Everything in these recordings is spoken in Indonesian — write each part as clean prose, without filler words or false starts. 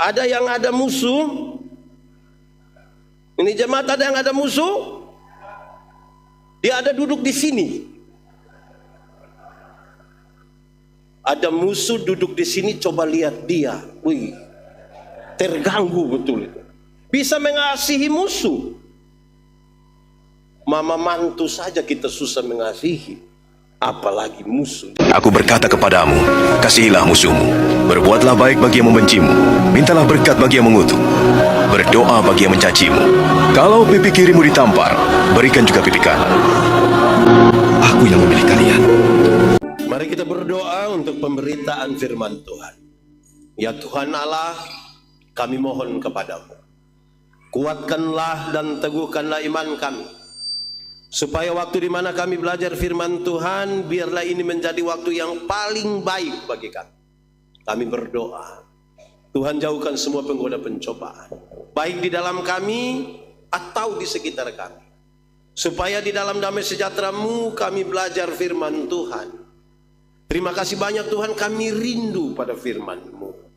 Ada yang ada musuh. Ini jemaat, ada yang ada musuh. Dia ada duduk di sini. Ada musuh duduk di sini, coba lihat dia. Wih, terganggu betul itu. Bisa mengasihi musuh. Mama mantu saja kita susah mengasihi, apalagi musuh. Aku berkata kepadamu, kasihilah musuhmu, berbuatlah baik bagi yang membencimu, mintalah berkat bagi yang mengutuk, berdoa bagi yang mencacimu. Kalau pipi kirimu ditampar, berikan juga pipi kanan. Aku yang memilih kalian. Mari kita berdoa untuk pemberitaan firman Tuhan. Ya Tuhan Allah, kami mohon kepadamu, kuatkanlah dan teguhkanlah iman kami, supaya waktu di mana kami belajar firman Tuhan, biarlah ini menjadi waktu yang paling baik bagi kami. Kami berdoa, Tuhan jauhkan semua penggoda pencobaan, baik di dalam kami atau di sekitar kami, supaya di dalam damai sejahtera-Mu kami belajar firman Tuhan. Terima kasih banyak Tuhan, kami rindu pada firman-Mu.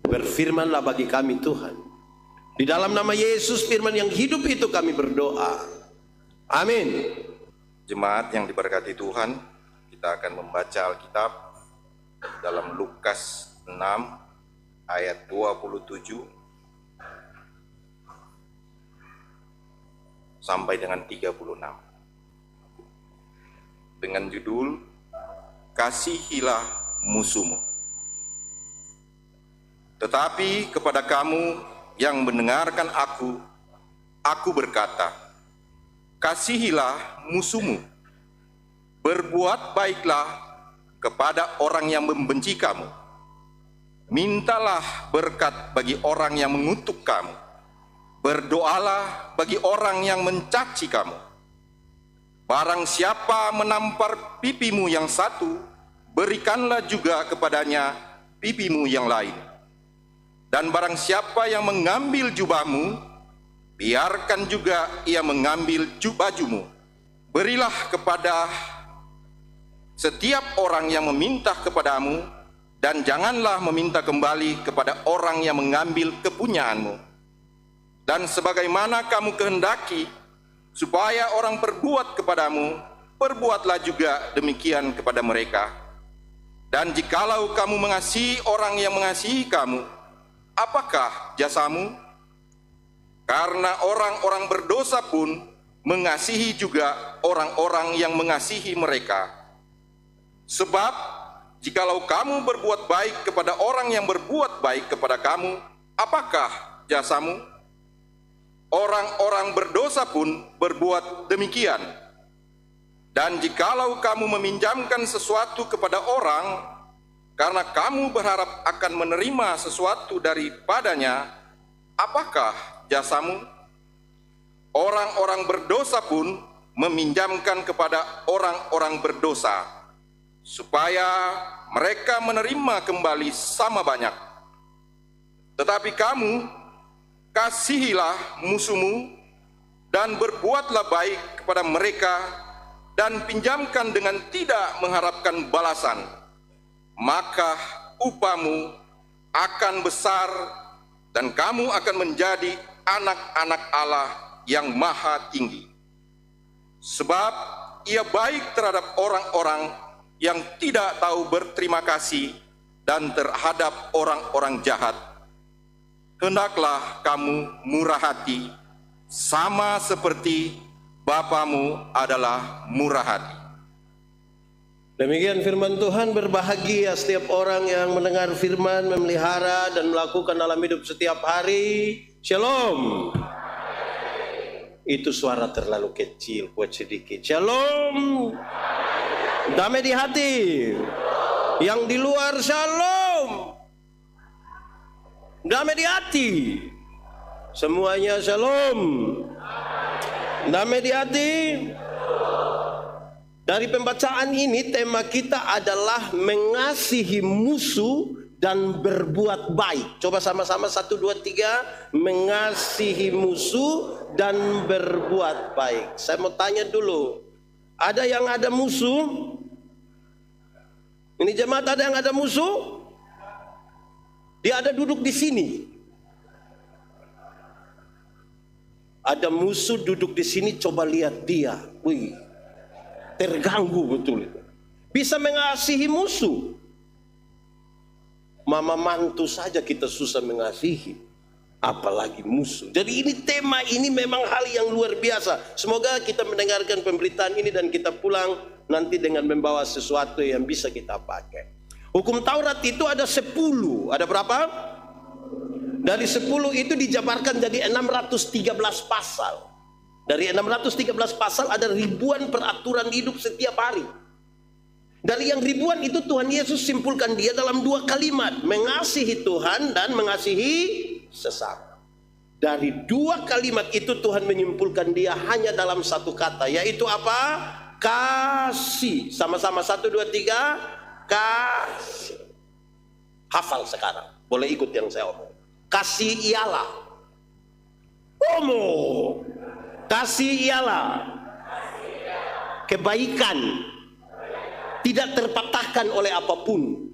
Berfirmanlah bagi kami Tuhan. Di dalam nama Yesus, firman yang hidup itu kami berdoa. Amin. Jemaat yang diberkati Tuhan, kita akan membaca Alkitab dalam Lukas 6 ayat 27 sampai dengan 36. Dengan judul Kasihilah musuhmu. Tetapi kepada kamu yang mendengarkan aku berkata, kasihilah musuhmu, berbuat baiklah kepada orang yang membenci kamu, mintalah berkat bagi orang yang mengutuk kamu, berdoalah bagi orang yang mencaci kamu. Barang siapa menampar pipimu yang satu, berikanlah juga kepadanya pipimu yang lain. Dan barang siapa yang mengambil jubahmu, biarkan juga ia mengambil bajumu. Berilah kepada setiap orang yang meminta kepadamu, dan janganlah meminta kembali kepada orang yang mengambil kepunyaanmu. Dan sebagaimana kamu kehendaki supaya orang berbuat kepadamu, perbuatlah juga demikian kepada mereka. Dan jikalau kamu mengasihi orang yang mengasihi kamu, apakah jasamu? Karena orang-orang berdosa pun mengasihi juga orang-orang yang mengasihi mereka. Sebab jikalau kamu berbuat baik kepada orang yang berbuat baik kepada kamu, apakah jasamu? Orang-orang berdosa pun berbuat demikian. Dan jikalau kamu meminjamkan sesuatu kepada orang, karena kamu berharap akan menerima sesuatu daripadanya, apakah jasamu? Orang-orang berdosa pun meminjamkan kepada orang-orang berdosa, supaya mereka menerima kembali sama banyak. Tetapi kamu, kasihilah musuhmu, dan berbuatlah baik kepada mereka, dan pinjamkan dengan tidak mengharapkan balasan. Maka upahmu akan besar, dan kamu akan menjadi anak-anak Allah yang maha tinggi. Sebab ia baik terhadap orang-orang yang tidak tahu berterima kasih, dan terhadap orang-orang jahat. Hendaklah kamu murah hati, sama seperti Bapamu adalah murah hati. Demikian firman Tuhan. Berbahagia setiap orang yang mendengar firman, memelihara dan melakukan dalam hidup setiap hari. Shalom. Itu suara terlalu kecil, kuat sedikit. Shalom. Damai di hati. Yang di luar shalom. Damai di hati. Semuanya shalom. Damai di hati. Dari pembacaan ini tema kita adalah mengasihi musuh dan berbuat baik. Coba sama-sama 1, 2, 3. Mengasihi musuh dan berbuat baik. Saya mau tanya dulu, ada yang ada musuh? Ini jemaat, ada yang ada musuh? Dia ada duduk di sini. Ada musuh duduk di sini, coba lihat dia. Wih, terganggu betul. Bisa mengasihi musuh. Mama mantu saja kita susah mengasihi, apalagi musuh. Jadi ini tema ini memang hal yang luar biasa. Semoga kita mendengarkan pemberitaan ini dan kita pulang nanti dengan membawa sesuatu yang bisa kita pakai. Hukum Taurat itu ada 10. Ada berapa? Dari 10 itu dijabarkan jadi 613 pasal. Dari 613 pasal ada ribuan peraturan hidup setiap hari. Dari yang ribuan itu Tuhan Yesus simpulkan dia dalam 2 kalimat. Mengasihi Tuhan dan mengasihi sesama. Dari 2 kalimat itu Tuhan menyimpulkan dia hanya dalam 1 kata. Yaitu apa? Kasih. Sama-sama 1, 2, 3. Kasih. Hafal sekarang. Boleh ikut yang saya omong. Kasih ialah. Omong. Kasih ialah kebaikan, tidak terpatahkan oleh apapun,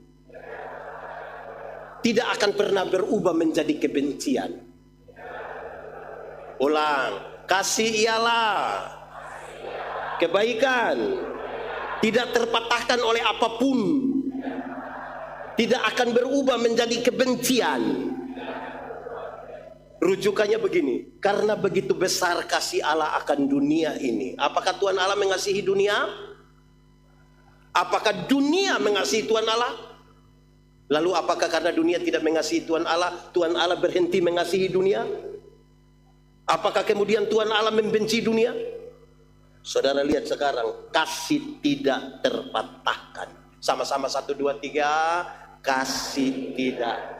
tidak akan pernah berubah menjadi kebencian. Ulang. Kasih ialah kebaikan, tidak terpatahkan oleh apapun, tidak akan berubah menjadi kebencian. Rujukannya begini, karena begitu besar kasih Allah akan dunia ini. Apakah Tuhan Allah mengasihi dunia? Apakah dunia mengasihi Tuhan Allah? Lalu apakah karena dunia tidak mengasihi Tuhan Allah berhenti mengasihi dunia? Apakah kemudian Tuhan Allah membenci dunia? Saudara lihat sekarang, kasih tidak terpatahkan. Sama-sama 1, 2, 3. Kasih tidak.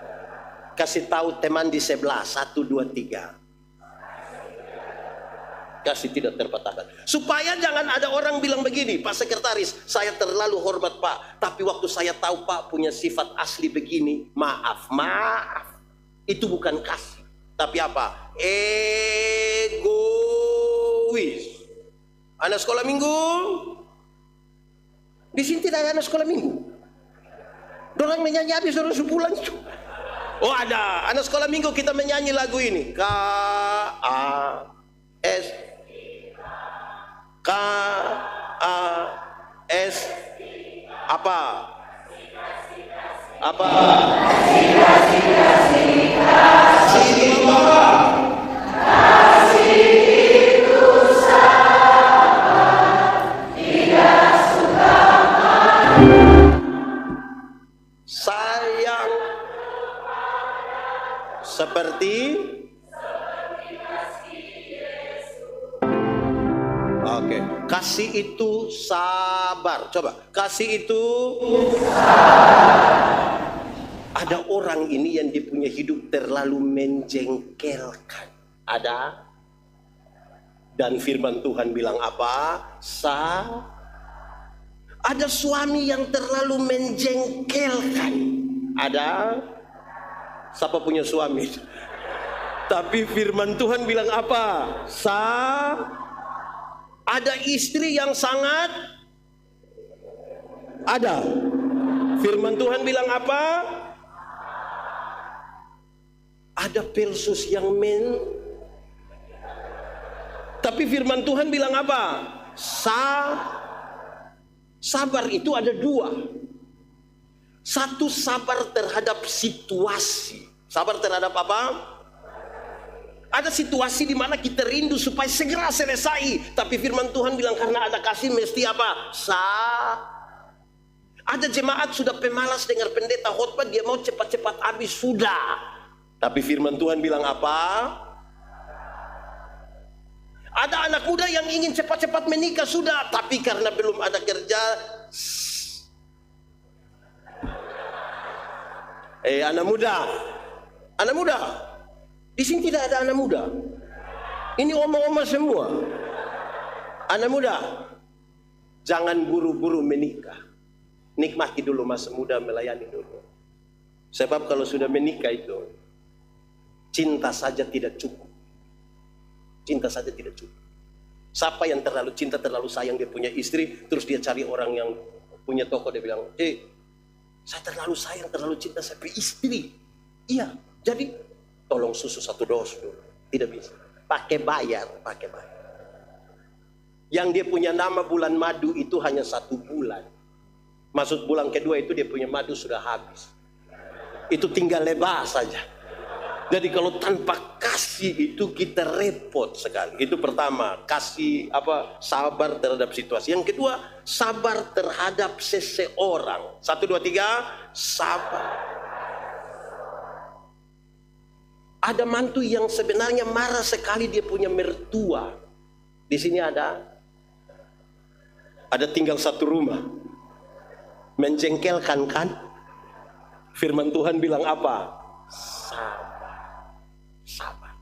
Kasih tahu teman di sebelah. 1, 2, 3. Kasih tidak terpatahkan. Supaya jangan ada orang bilang begini, Pak Sekretaris, saya terlalu hormat Pak, tapi waktu saya tahu Pak punya sifat asli begini, maaf. Itu bukan kasih, tapi apa? Egois. Anak sekolah minggu? Di sini tidak ada anak sekolah minggu. Dorang menyanyi habis orang sebulan itu. Oh ada, anak sekolah minggu kita menyanyi lagu ini. K-A-S apa? Apa? Sayang seperti oke. Kasih itu sabar. Coba, kasih itu sabar. Ada orang ini yang dia punya hidup terlalu menjengkelkan. Ada. Dan firman Tuhan bilang apa? Ada suami yang terlalu menjengkelkan. Ada. Siapa punya suami? Tapi firman Tuhan bilang apa? Ada istri yang sangat ada. Firman Tuhan bilang apa? Ada Persus yang tapi firman Tuhan bilang apa? Sabar itu ada 2. Satu, sabar terhadap situasi. Sabar terhadap apa? Ada situasi di mana kita rindu supaya segera selesai, tapi firman Tuhan bilang karena ada kasih mesti apa? Ada jemaat sudah pemalas dengar pendeta khotbah, dia mau cepat-cepat habis sudah. Tapi firman Tuhan bilang apa? Ada anak muda yang ingin cepat-cepat menikah sudah, tapi karena belum ada kerja. Anak muda. Di sini tidak ada anak muda. Ini oma-oma semua. Anak muda, jangan buru-buru menikah. Nikmati dulu masa muda, melayani dulu. Sebab kalau sudah menikah itu, cinta saja tidak cukup. Cinta saja tidak cukup. Siapa yang terlalu cinta, terlalu sayang, dia punya istri, terus dia cari orang yang punya toko, dia bilang, saya terlalu sayang, terlalu cinta, saya punya istri. Iya, jadi tolong susu 1 dos dulu. Tidak bisa. pakai bayar. Yang dia punya nama bulan madu itu hanya 1 bulan. Maksud bulan kedua itu dia punya madu sudah habis. Itu tinggal lebah saja. Jadi kalau tanpa kasih itu kita repot sekali. Itu pertama, kasih sabar terhadap situasi. Yang kedua, sabar terhadap seseorang. 1, 2, 3, sabar. Ada mantu yang sebenarnya marah sekali dia punya mertua. Di sini ada tinggal 1 rumah. Menjengkelkan kan? Firman Tuhan bilang apa? Sabar.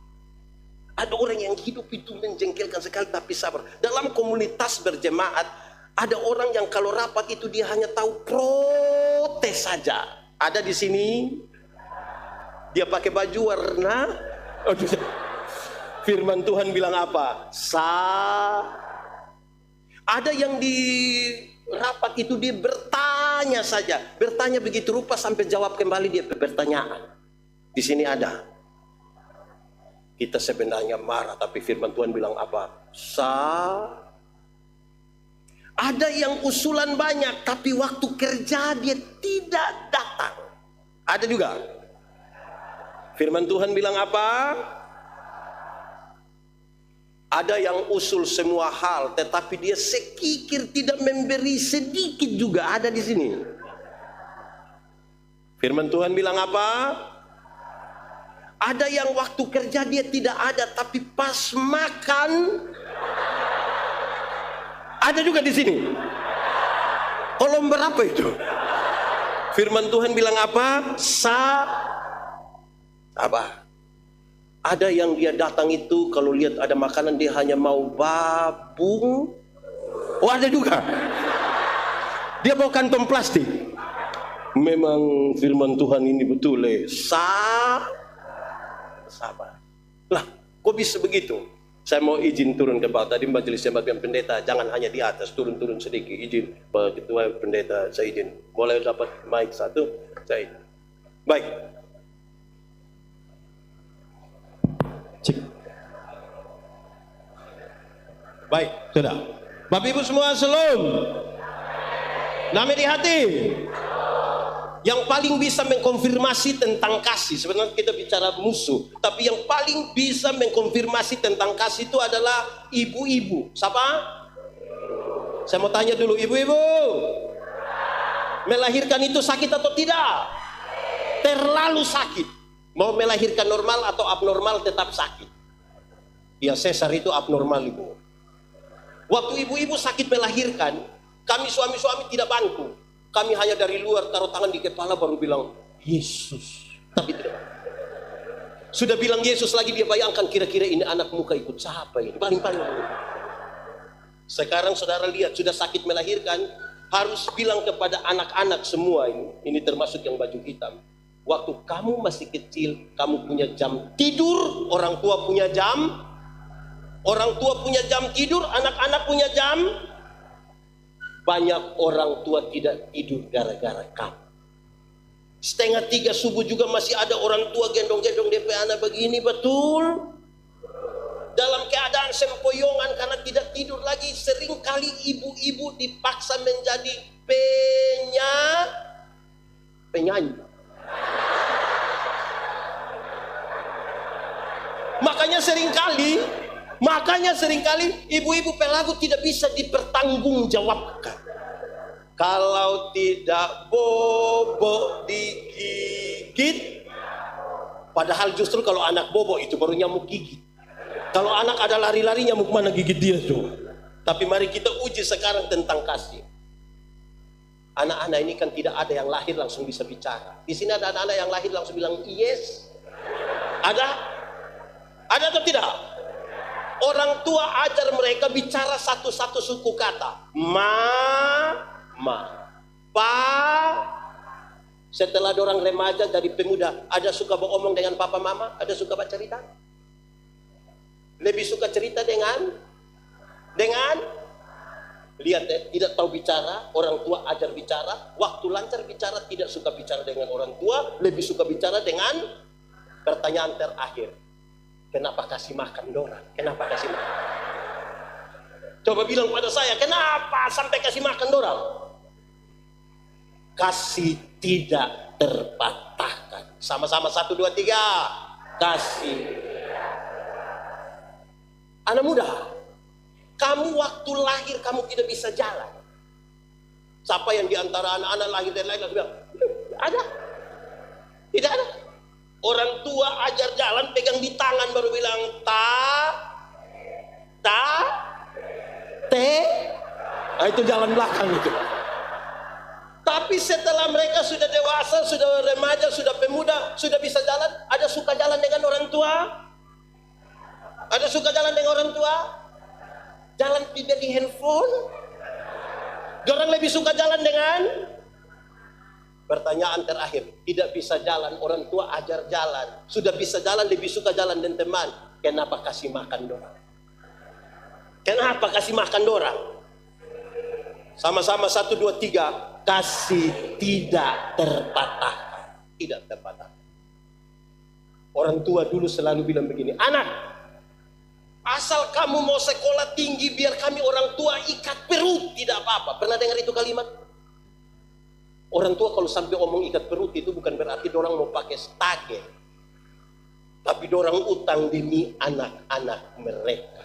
Ada orang yang hidup itu menjengkelkan sekali tapi sabar. Dalam komunitas berjemaat ada orang yang kalau rapat itu dia hanya tahu protes saja. Ada di sini. Dia pakai baju warna. Firman Tuhan bilang apa? Ada yang di rapat itu dia bertanya saja. Bertanya begitu rupa sampai jawab kembali dia pertanyaan. Di sini ada. Kita sebenarnya marah tapi firman Tuhan bilang apa? Ada yang usulan banyak tapi waktu kerja dia tidak datang. Ada juga. Firman Tuhan bilang apa? Ada yang usul semua hal tetapi dia sekikir tidak memberi sedikit juga. Ada di sini. Firman Tuhan bilang apa? Ada yang waktu kerja dia tidak ada tapi pas makan ada juga di sini. Kolom berapa itu? Firman Tuhan bilang apa? Sabar. Ada yang dia datang itu kalau lihat ada makanan dia hanya mau babung. Oh ada juga. Dia bawa kantong plastik. Memang firman Tuhan ini betul sabar. Lah, kok bisa begitu? Saya mau izin turun ke bawah. Tadi majelis jemaat yang pendeta jangan hanya di atas, turun sedikit. Izin Pak Ketua Pendeta, saya izin. Boleh dapat mic 1? Saya izin. Baik. Cik. Baik, sudah. Bapak Ibu semua shalom. Damai di hati. Yang paling bisa mengkonfirmasi tentang kasih, sebenarnya kita bicara musuh, tapi yang paling bisa mengkonfirmasi tentang kasih itu adalah ibu-ibu. Siapa? Saya mau tanya dulu, ibu-ibu. Melahirkan itu sakit atau tidak? Terlalu sakit. Mau melahirkan normal atau abnormal tetap sakit. Ya sesar itu abnormal ibu. Waktu ibu-ibu sakit melahirkan, kami suami-suami tidak bantu. Kami hanya dari luar taruh tangan di kepala baru bilang Yesus. Tapi tidak. Sudah bilang Yesus lagi dia bayangkan kira-kira ini anak muka ikut siapa ini. Paling-paling. Sekarang saudara lihat sudah sakit melahirkan. Harus bilang kepada anak-anak semua ini. Ini termasuk yang baju hitam. Waktu kamu masih kecil kamu punya jam tidur. Orang tua punya jam. Orang tua punya jam tidur. Anak-anak punya jam. Banyak orang tua tidak tidur gara-gara kamu. 2:30 subuh juga masih ada orang tua gendong-gendong DP anak begini, betul? Dalam keadaan sempoyongan karena tidak tidur lagi. Seringkali ibu-ibu dipaksa menjadi penyanyi. Makanya seringkali ibu-ibu pelaku tidak bisa dipertanggungjawabkan. Kalau tidak bobo digigit. Padahal justru kalau anak bobo itu baru nyamuk gigit. Kalau anak ada lari-lari nyamuk mana gigit dia tuh. Tapi mari kita uji sekarang tentang kasih. Anak-anak ini kan tidak ada yang lahir langsung bisa bicara. Di sini ada anak-anak yang lahir langsung bilang yes. Ada? Ada atau tidak? Orang tua ajar mereka bicara satu-satu suku kata. Ma, pa. Setelah orang remaja dari pemuda, ada suka beromong dengan papa mama, ada suka baca cerita. Lebih suka cerita dengan lihat tidak tahu bicara, orang tua ajar bicara, waktu lancar bicara tidak suka bicara dengan orang tua, lebih suka bicara dengan pertanyaan terakhir. Kenapa kasih makan dorang? Kenapa kasih makan? Coba bilang pada saya, kenapa sampai kasih makan dorang? Kasih tidak terpatahkan. Sama-sama 1, 2, 3. Kasih. Anak muda, kamu waktu lahir kamu tidak bisa jalan. Siapa yang diantara anak-anak lahir dan lain bilang, ada? Tidak ada. Orang tua ajar jalan, pegang di tangan baru bilang te. Nah, itu jalan belakang itu. Tapi setelah mereka sudah dewasa, sudah remaja, sudah pemuda, sudah bisa jalan, ada suka jalan dengan orang tua? Ada suka jalan dengan orang tua? Jalan di handphone? Orang lebih suka jalan dengan? Pertanyaan terakhir, tidak bisa jalan, orang tua ajar jalan. Sudah bisa jalan, lebih suka jalan dengan teman. Kenapa kasih makan dorang? Kenapa kasih makan dorang? Sama-sama 1, 2, 3. Kasih tidak terpatahkan. Tidak terpatahkan. Orang tua dulu selalu bilang begini, anak, asal kamu mau sekolah tinggi, biar kami orang tua ikat perut, tidak apa-apa. Pernah dengar itu kalimat? Orang tua kalau sampai omong ikat perut itu bukan berarti dorang mau pakai stage, tapi dorang utang demi anak-anak mereka.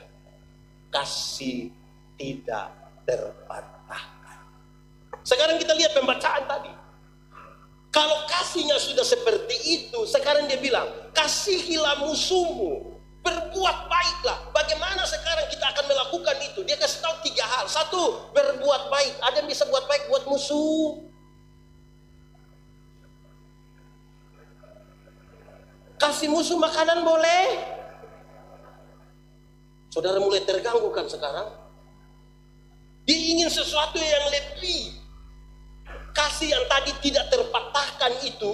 Kasih tidak terpatahkan. Sekarang kita lihat pembacaan tadi. Kalau kasihnya sudah seperti itu, sekarang dia bilang, kasihilah musuhmu, berbuat baiklah. Bagaimana sekarang kita akan melakukan itu? Dia kasih tahu 3 hal. 1, berbuat baik. Ada yang bisa buat baik buat musuh? Kasih musuh makanan boleh? Saudara mulai terganggu kan sekarang? Dia ingin sesuatu yang lebih. Kasih yang tadi tidak terpatahkan itu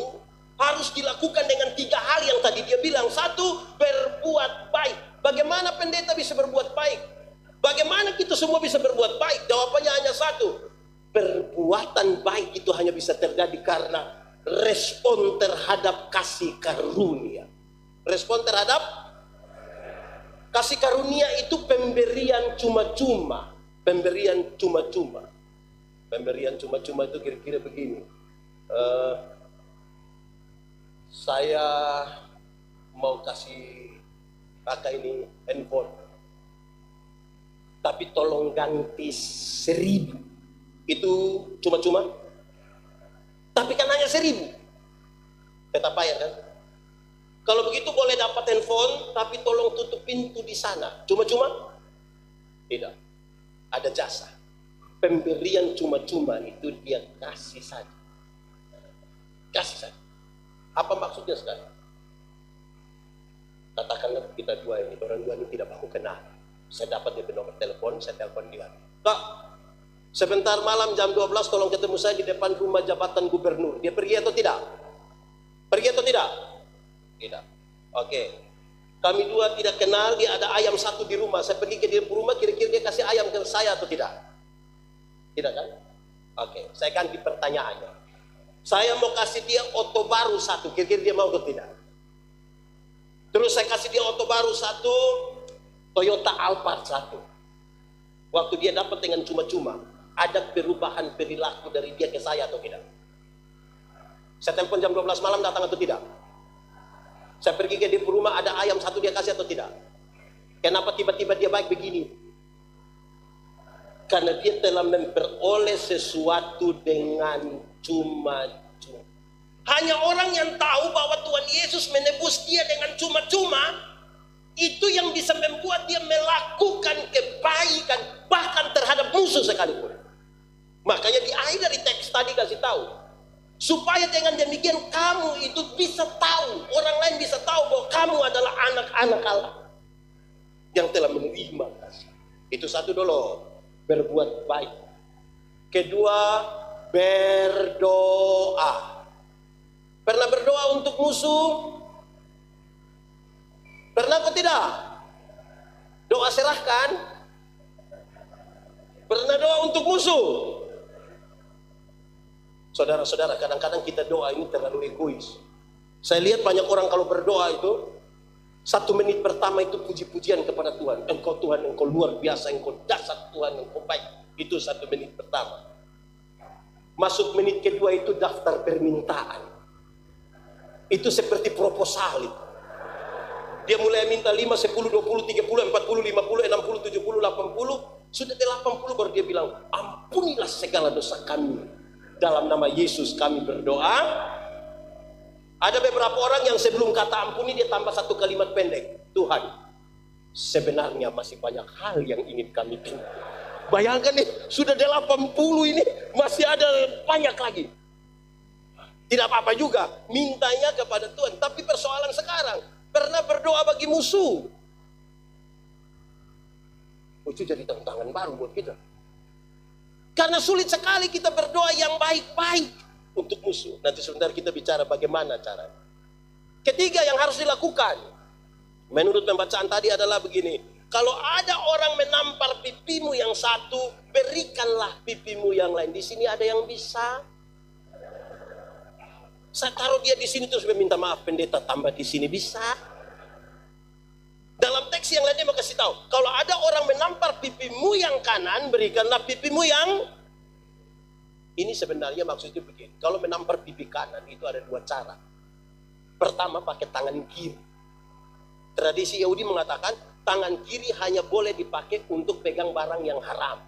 harus dilakukan dengan 3 hal yang tadi dia bilang. 1, berbuat baik. Bagaimana pendeta bisa berbuat baik? Bagaimana kita semua bisa berbuat baik? Jawabannya hanya 1. Perbuatan baik itu hanya bisa terjadi karena respon terhadap kasih karunia. Respon terhadap kasih karunia itu pemberian cuma-cuma. Pemberian cuma-cuma. Pemberian cuma-cuma itu kira-kira begini. Saya mau kasih kakak ini handphone, tapi tolong ganti 1.000. Itu cuma-cuma. Tapi kan hanya 1.000. Tetap bayar kan? Kalau begitu boleh dapat handphone, tapi tolong tutup pintu di sana. Cuma-cuma? Tidak. Ada jasa. Pemberian cuma-cuma itu dia kasih saja. Kasih saja. Apa maksudnya sekarang? Katakanlah kita dua ini, orang dua ini tidak mau kenal. Saya dapat dia nomor telepon, saya telepon dia. Kak, sebentar malam jam 12 tolong ketemu saya di depan rumah jabatan gubernur. Dia pergi atau tidak? Pergi atau tidak? Tidak. Oke. Kami dua tidak kenal, dia ada ayam 1 di rumah. Saya pergi ke dia rumah, kira-kira dia kasih ayam ke saya atau tidak? Tidak kan? Oke, saya ganti pertanyaannya. Saya mau kasih dia oto baru 1, kira-kira dia mau atau tidak? Terus saya kasih dia oto baru 1, Toyota Alphard 1. Waktu dia dapat dengan cuma-cuma, ada perubahan perilaku dari dia ke saya atau tidak? Saya telepon jam 12 malam, datang atau tidak? Saya pergi ke dia rumah, ada ayam 1 dia kasih atau tidak? Kenapa tiba-tiba dia baik begini? Karena dia telah memperoleh sesuatu dengan cuma-cuma. Hanya orang yang tahu bahwa Tuhan Yesus menebus dia dengan cuma-cuma, itu yang bisa membuat dia melakukan kebaikan bahkan terhadap musuh sekalipun. Makanya di akhir dari teks tadi kasih tahu, supaya dengan demikian kamu itu bisa tahu, orang lain bisa tahu bahwa kamu adalah anak-anak Allah yang telah menerima kasih. Itu 1 dulu, berbuat baik. Kedua, berdoa. Pernah berdoa untuk musuh? Pernah atau tidak? Doa serahkan. Pernah doa untuk musuh? Saudara-saudara, kadang-kadang kita doa ini terlalu egois. Saya lihat banyak orang kalau berdoa itu, 1 menit pertama itu puji-pujian kepada Tuhan. Engkau Tuhan, Engkau luar biasa, Engkau dasar Tuhan, Engkau baik. Itu 1 menit pertama. Masuk menit kedua itu daftar permintaan. Itu seperti proposal itu. Dia mulai minta 5, 10, 20, 30, 40, 50, 60, 70, 80. Sudah 80 baru dia bilang, ampunilah segala dosa kami. Dalam nama Yesus kami berdoa. Ada beberapa orang yang sebelum kata ampuni dia tambah 1 kalimat pendek. Tuhan, sebenarnya masih banyak hal yang ingin kami minta. Bayangkan nih, sudah 80 ini masih ada banyak lagi. Tidak apa-apa juga, mintanya kepada Tuhan. Tapi persoalan sekarang, pernah berdoa bagi musuh. Itu jadi tantangan baru buat kita. Karena sulit sekali kita berdoa yang baik-baik untuk musuh. Nanti sebentar kita bicara bagaimana caranya. Ketiga yang harus dilakukan menurut pembacaan tadi adalah begini. Kalau ada orang menampar pipimu yang satu, berikanlah pipimu yang lain. Di sini ada yang bisa. Saya taruh dia di sini terus meminta maaf pendeta, tambah di sini bisa. Dalam teks yang lainnya mau kasih tahu, kalau ada orang menampar pipimu yang kanan, berikanlah pipimu yang. Ini sebenarnya maksudnya begini. Kalau menampar pipi kanan itu ada 2 cara. Pertama pakai tangan kiri. Tradisi Yahudi mengatakan tangan kiri hanya boleh dipakai untuk pegang barang yang haram.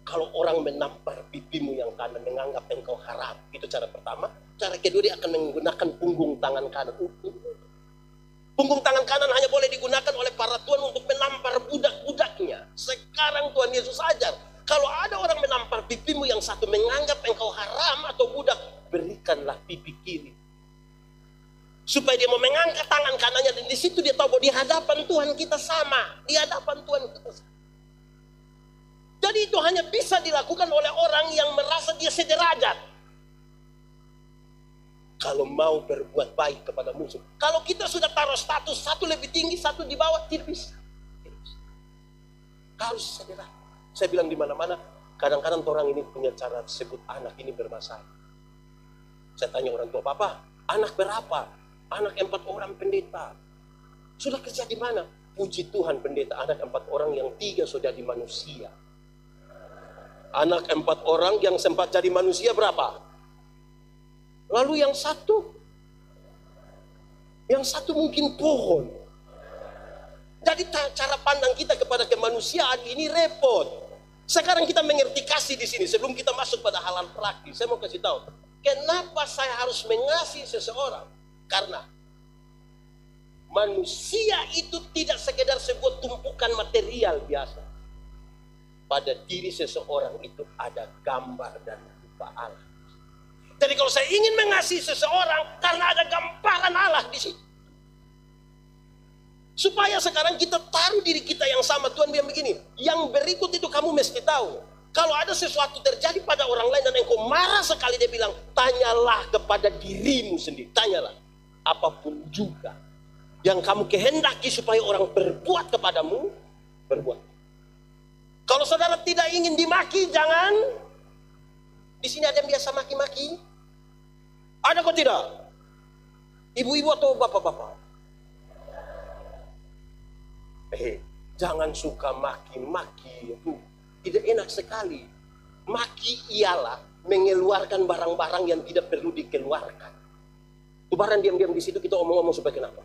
Kalau orang menampar pipimu yang kanan menganggap engkau haram, itu cara pertama. Cara kedua dia akan menggunakan punggung tangan kanan. Punggung tangan kanan hanya boleh digunakan oleh para tuan untuk menampar budak-budaknya. Sekarang Tuhan Yesus ajar, kalau ada orang menampar pipimu yang satu menganggap engkau haram atau budak, berikanlah pipi kiri. Supaya dia mau mengangkat tangan kanannya, dan di situ dia tahu bahwa di hadapan Tuhan kita sama. Di hadapan Tuhan kita sama. Jadi itu hanya bisa dilakukan oleh orang yang merasa dia sederajat. Kalau mau berbuat baik kepada musuh. Kalau kita sudah taruh status satu lebih tinggi, satu di bawah, tidak bisa. Tidak bisa. Harus sederajat. Saya bilang di mana-mana, kadang-kadang orang ini punya cara sebut anak ini bermasalah. Saya tanya orang tua, Papa, anak berapa? Anak 4 orang pendeta. Sudah kerja di mana? Puji Tuhan pendeta, anak 4 orang yang 3 sudah di manusia. Anak 4 orang yang sempat jadi manusia berapa? Lalu yang satu mungkin pohon. Jadi cara pandang kita kepada kemanusiaan ini repot. Sekarang kita mengerti kasih di sini. Sebelum kita masuk pada hal-hal praktis, saya mau kasih tahu. Kenapa saya harus mengasihi seseorang? Karena manusia itu tidak sekedar sebuah tumpukan material biasa. Pada diri seseorang itu ada gambar dan rupa Allah. Jadi kalau saya ingin mengasihi seseorang, karena ada gambaran Allah di situ. Supaya sekarang kita taruh diri kita yang sama. Tuhan bilang begini, yang berikut itu kamu mesti tahu. Kalau ada sesuatu terjadi pada orang lain dan engkau marah sekali, dia bilang, tanyalah kepada dirimu sendiri. Tanyalah, apapun juga yang kamu kehendaki supaya orang berbuat kepadamu, berbuat. Kalau saudara tidak ingin dimaki, jangan. Di sini ada yang biasa maki-maki? Ada kok tidak? Ibu-ibu atau bapak-bapak? Jangan suka maki-maki, itu tidak enak sekali. Maki ialah mengeluarkan barang-barang yang tidak perlu dikeluarkan. Itu barang diam-diam di situ kita omong-omong supaya kenapa?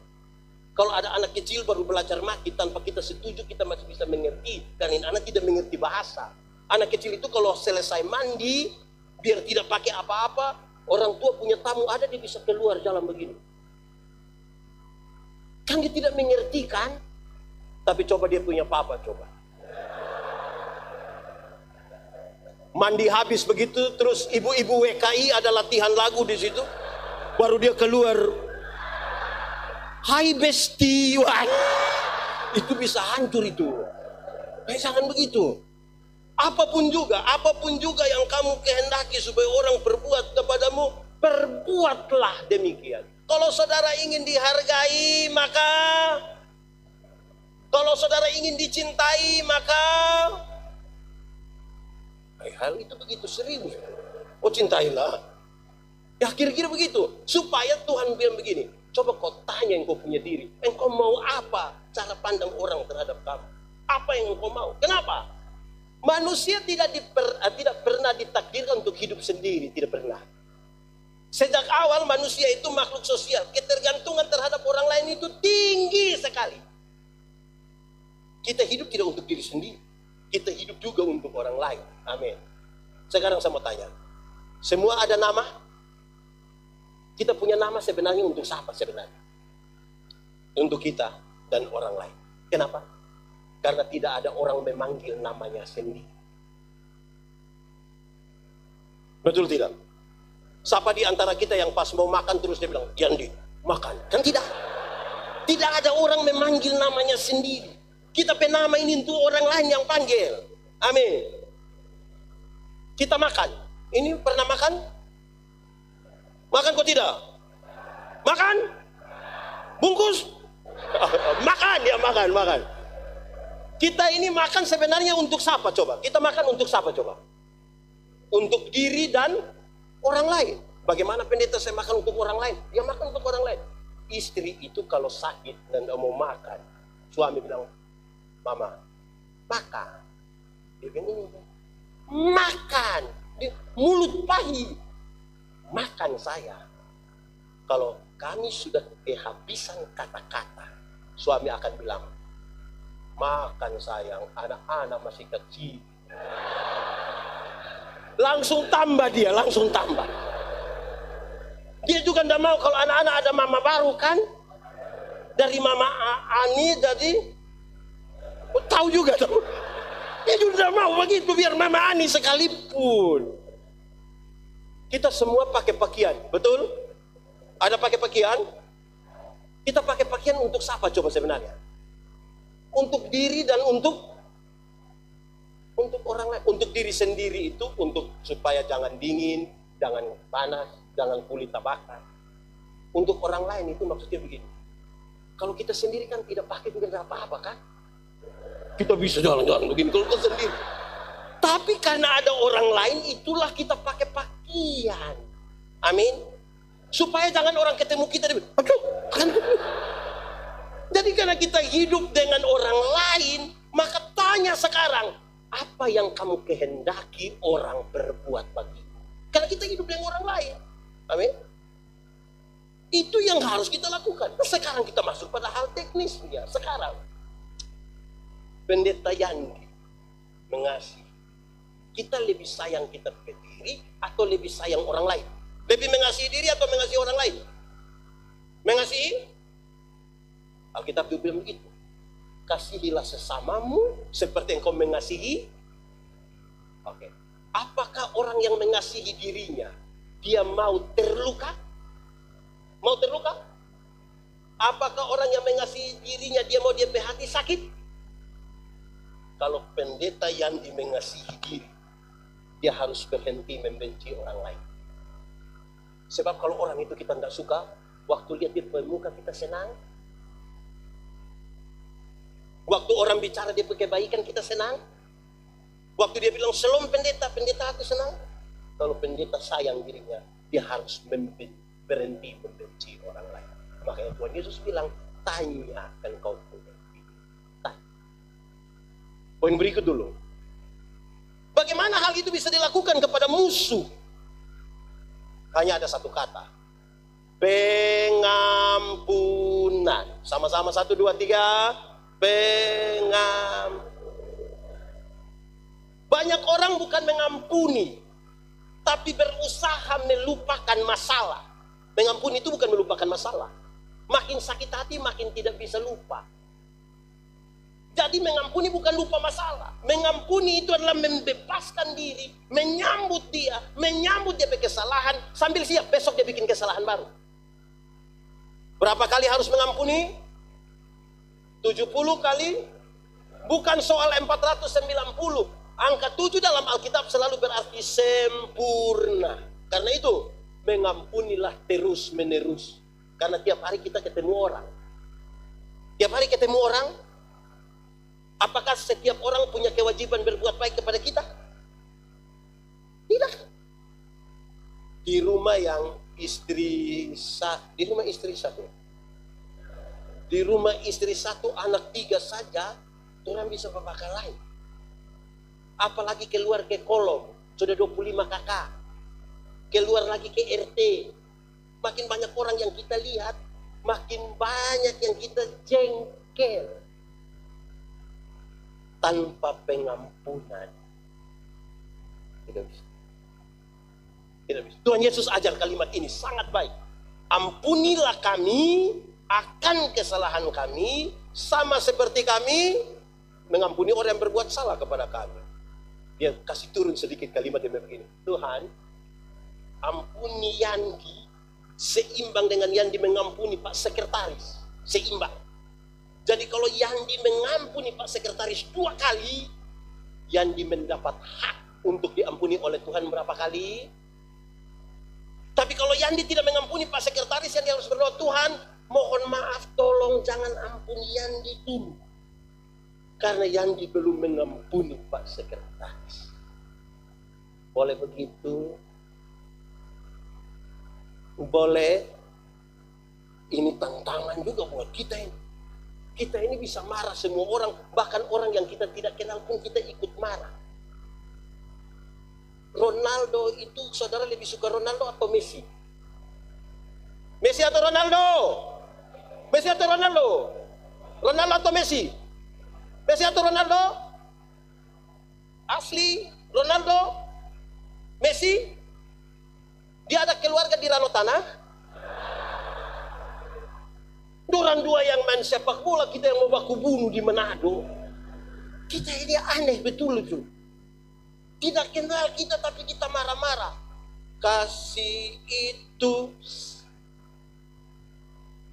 Kalau ada anak kecil baru belajar maki tanpa kita setuju, kita masih bisa mengerti. Karena anak tidak mengerti bahasa. Anak kecil itu kalau selesai mandi, biar tidak pakai apa-apa, orang tua punya tamu ada, dia bisa keluar jalan begini. Kan dia tidak mengerti kan? Tapi coba dia punya papa, coba. Mandi habis begitu, terus ibu-ibu WKI ada latihan lagu di situ. Baru dia keluar, hai besti, wah. Itu bisa hancur itu. Jangan begitu. Apapun juga yang kamu kehendaki supaya orang berbuat kepadamu, berbuatlah demikian. Kalau saudara ingin dihargai, maka kalau saudara ingin dicintai, maka hal itu begitu serius. Oh, cintailah. Ya kira-kira begitu. Supaya Tuhan bilang begini, Coba kau tanya yang kau punya diri, engkau mau apa cara pandang orang terhadap kamu? Apa yang engkau mau? Kenapa? Manusia tidak pernah ditakdirkan untuk hidup sendiri, tidak pernah. Sejak awal manusia itu makhluk sosial, ketergantungan terhadap orang lain itu tinggi sekali. Kita hidup tidak untuk diri sendiri, kita hidup juga untuk orang lain. Amin. Sekarang saya mau tanya, semua ada nama? Kita punya nama sebenarnya untuk siapa sebenarnya? Untuk kita dan orang lain. Kenapa? Karena tidak ada orang memanggil namanya sendiri. Betul tidak? Siapa di antara kita yang pas mau makan terus dia bilang, Yandi, makan. Kan tidak. Tidak ada orang memanggil namanya sendiri. Kita penama ini untuk orang lain yang panggil. Amin. Kita makan. Ini pernah makan? Makan kok tidak? Makan? Bungkus? Makan, ya makan. Kita ini makan sebenarnya untuk siapa coba? Kita makan untuk siapa coba? Untuk diri dan orang lain. Bagaimana pendeta saya makan untuk orang lain? Ya makan untuk orang lain. Istri itu kalau sakit dan tidak mau makan, suami bilang, Mama, makan. Dia bilang ini, makan. Dia, mulut pahit. Makan saya. Kalau kami sudah kehabisan kata-kata, suami akan bilang, makan sayang, anak-anak masih kecil. Langsung tambah dia, langsung tambah. Dia juga tidak mau kalau anak-anak ada mama baru kan. Dari mama Ani jadi, tahu juga tuh. Dia juga tidak mau begitu biar mama Ani sekalipun. Kita semua pakai pakaian, betul? Ada pakai pakaian? Kita pakai pakaian untuk siapa coba sebenarnya? Untuk diri dan untuk orang lain. Untuk diri sendiri itu untuk supaya jangan dingin, jangan panas, jangan kulit terbakar. Untuk orang lain itu maksudnya begini. Kalau kita sendiri kan tidak pakai juga tidak apa-apa kan? Kita bisa jalan-jalan begini kalau kita sendiri. Tapi karena ada orang lain itulah kita pakai pakaian. Amin. Supaya jangan orang ketemu kita. Aduh, kan? Jadi karena kita hidup dengan orang lain, maka tanya sekarang, apa yang kamu kehendaki orang berbuat bagimu? Karena kita hidup dengan orang lain. Amin. Itu yang harus kita lakukan. Nah, sekarang kita masuk pada hal teknisnya. Sekarang Pendeta Yandi mengasihi. Kita lebih sayang kita ke diri atau lebih sayang orang lain? Lebih mengasihi diri atau mengasihi orang lain? Mengasihi? Alkitab juga bilang begitu. Kasihilah sesamamu seperti engkau mengasihi. Oke. Apakah orang yang mengasihi dirinya dia mau terluka? Mau terluka? Apakah orang yang mengasihi dirinya dia mau dia hati sakit? Kalau pendeta yang mengasihi diri, dia harus berhenti membenci orang lain. Sebab kalau orang itu kita tidak suka, waktu lihat dia bermuka kita senang. Waktu orang bicara dia pakai kebaikan kita senang. Waktu dia bilang shalom pendeta, pendeta aku senang. Kalau pendeta sayang dirinya, dia harus berhenti membenci orang lain. Makanya Tuhan Yesus bilang, tanyakan kau punya diri. Tanya. Poin berikut dulu. Bagaimana hal itu bisa dilakukan kepada musuh? Hanya ada satu kata. Pengampunan. Sama-sama 1, 2, 3. Banyak orang bukan mengampuni, tapi berusaha melupakan masalah. Mengampuni itu bukan melupakan masalah. Makin sakit hati, makin tidak bisa lupa. Jadi mengampuni bukan lupa masalah. Mengampuni itu adalah membebaskan diri, menyambut dia punya kesalahan, sambil siap besok dia bikin kesalahan baru. Berapa kali harus mengampuni? 70 kali? Bukan soal 490. Angka 7 dalam Alkitab selalu berarti sempurna. Karena itu, mengampunilah terus menerus. Karena tiap hari kita ketemu orang. Tiap hari ketemu orang. Apakah setiap orang punya kewajiban berbuat baik kepada kita? Tidak. Di rumah istri satu, Di rumah istri satu, anak 3 saja, orang bisa berbakal lain. Apalagi keluar ke kolom, sudah 25 kakak. Keluar lagi ke RT. Makin banyak orang yang kita lihat, makin banyak yang kita jengkel. Tanpa pengampunan. Tidak bisa. Tidak bisa. Tuhan Yesus ajar kalimat ini sangat baik. Ampunilah kami akan kesalahan kami, sama seperti kami mengampuni orang yang berbuat salah kepada kami. Dia kasih turun sedikit kalimat yang begini. Tuhan, ampuni Yandi seimbang dengan Yandi mengampuni Pak Sekretaris. Seimbang. Jadi kalau Yandi mengampuni Pak Sekretaris 2 kali, Yandi mendapat hak untuk diampuni oleh Tuhan berapa kali? Tapi kalau Yandi tidak mengampuni Pak Sekretaris, Yandi harus berdoa, Tuhan, mohon maaf, tolong jangan ampuni Yandi dulu. Karena Yandi belum mengampuni Pak Sekretaris. Boleh begitu? Boleh. Ini tantangan juga buat kita ini. Kita ini bisa marah semua orang, bahkan orang yang kita tidak kenal pun kita ikut marah. Ronaldo itu, saudara lebih suka Ronaldo atau Messi? Messi atau Ronaldo? Messi atau Ronaldo? Ronaldo atau Messi? Messi atau Ronaldo? Asli Ronaldo? Messi? Dia ada keluarga di Rano Tanah? Dorang 2 yang main sepak bola, kita yang mau baku bunuh di Manado. Kita ini aneh betul itu. Tidak kenal kita tapi kita marah-marah. Kasih itu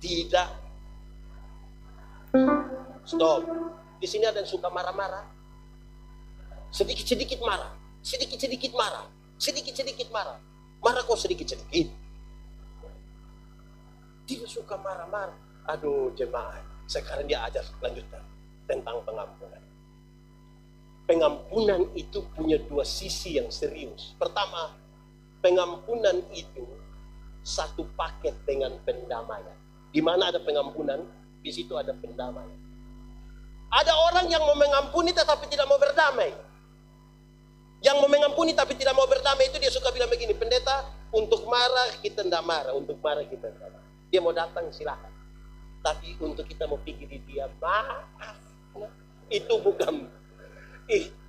tidak. Stop. Di sini ada yang suka marah-marah. Sedikit-sedikit marah. Sedikit-sedikit marah. Sedikit-sedikit marah. Marah kok sedikit-sedikit. Tidak suka marah-marah. Aduh jemaat. Sekarang dia ajar lanjutkan tentang pengampunan. Pengampunan itu punya 2 sisi yang serius. Pertama, pengampunan itu satu paket dengan pendamaian. Di mana ada pengampunan, di situ ada pendamaian. Ada orang yang mau mengampuni tetapi tidak mau berdamai. Yang mau mengampuni tapi tidak mau berdamai itu dia suka bilang begini, pendeta, untuk marah kita tidak marah, untuk marah kita tidak marah. Dia mau datang silakan. Tapi untuk kita mau pergi di dia, maaf. Itu bukan.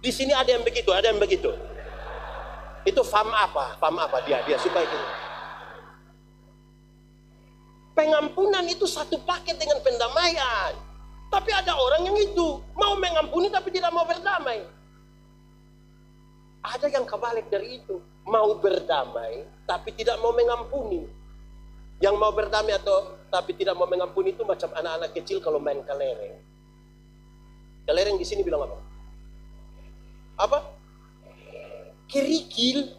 Di sini ada yang begitu, ada yang begitu. Itu fam apa dia suka itu. Pengampunan itu satu paket dengan pendamaian. Tapi ada orang yang itu mau mengampuni tapi tidak mau berdamai. Ada yang kebalik dari itu, mau berdamai tapi tidak mau mengampuni. Yang mau berdamai atau tapi tidak mau mengampuni itu macam anak-anak kecil kalau main kelereng. Kelereng di sini bilang apa? Apa? Kerikil.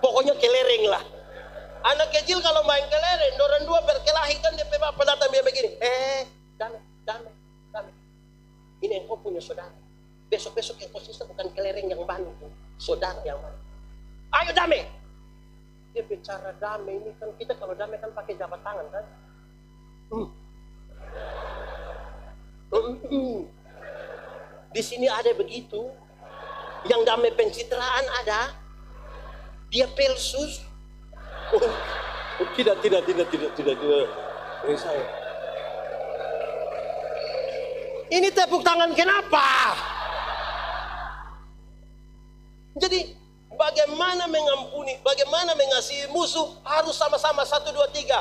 Pokoknya kelereng lah. Anak kecil kalau main kelereng, orang 2 berkelahi kan dia bapak datang dia begini. Damai. Ini engkau punya saudara. Besok-besok engkau sisa bukan kelereng yang bantu, saudara yang bantu. Ayo damai. Dia bicara damai ini kan kita kalau damai kan pakai jabat tangan kan. Di sini ada begitu. Yang damai pencitraan ada. Dia pelsus. Tidak. Ini saya. Ini tepuk tangan kenapa? Jadi bagaimana mengampuni, bagaimana mengasihi musuh harus sama-sama 1, 2, 3.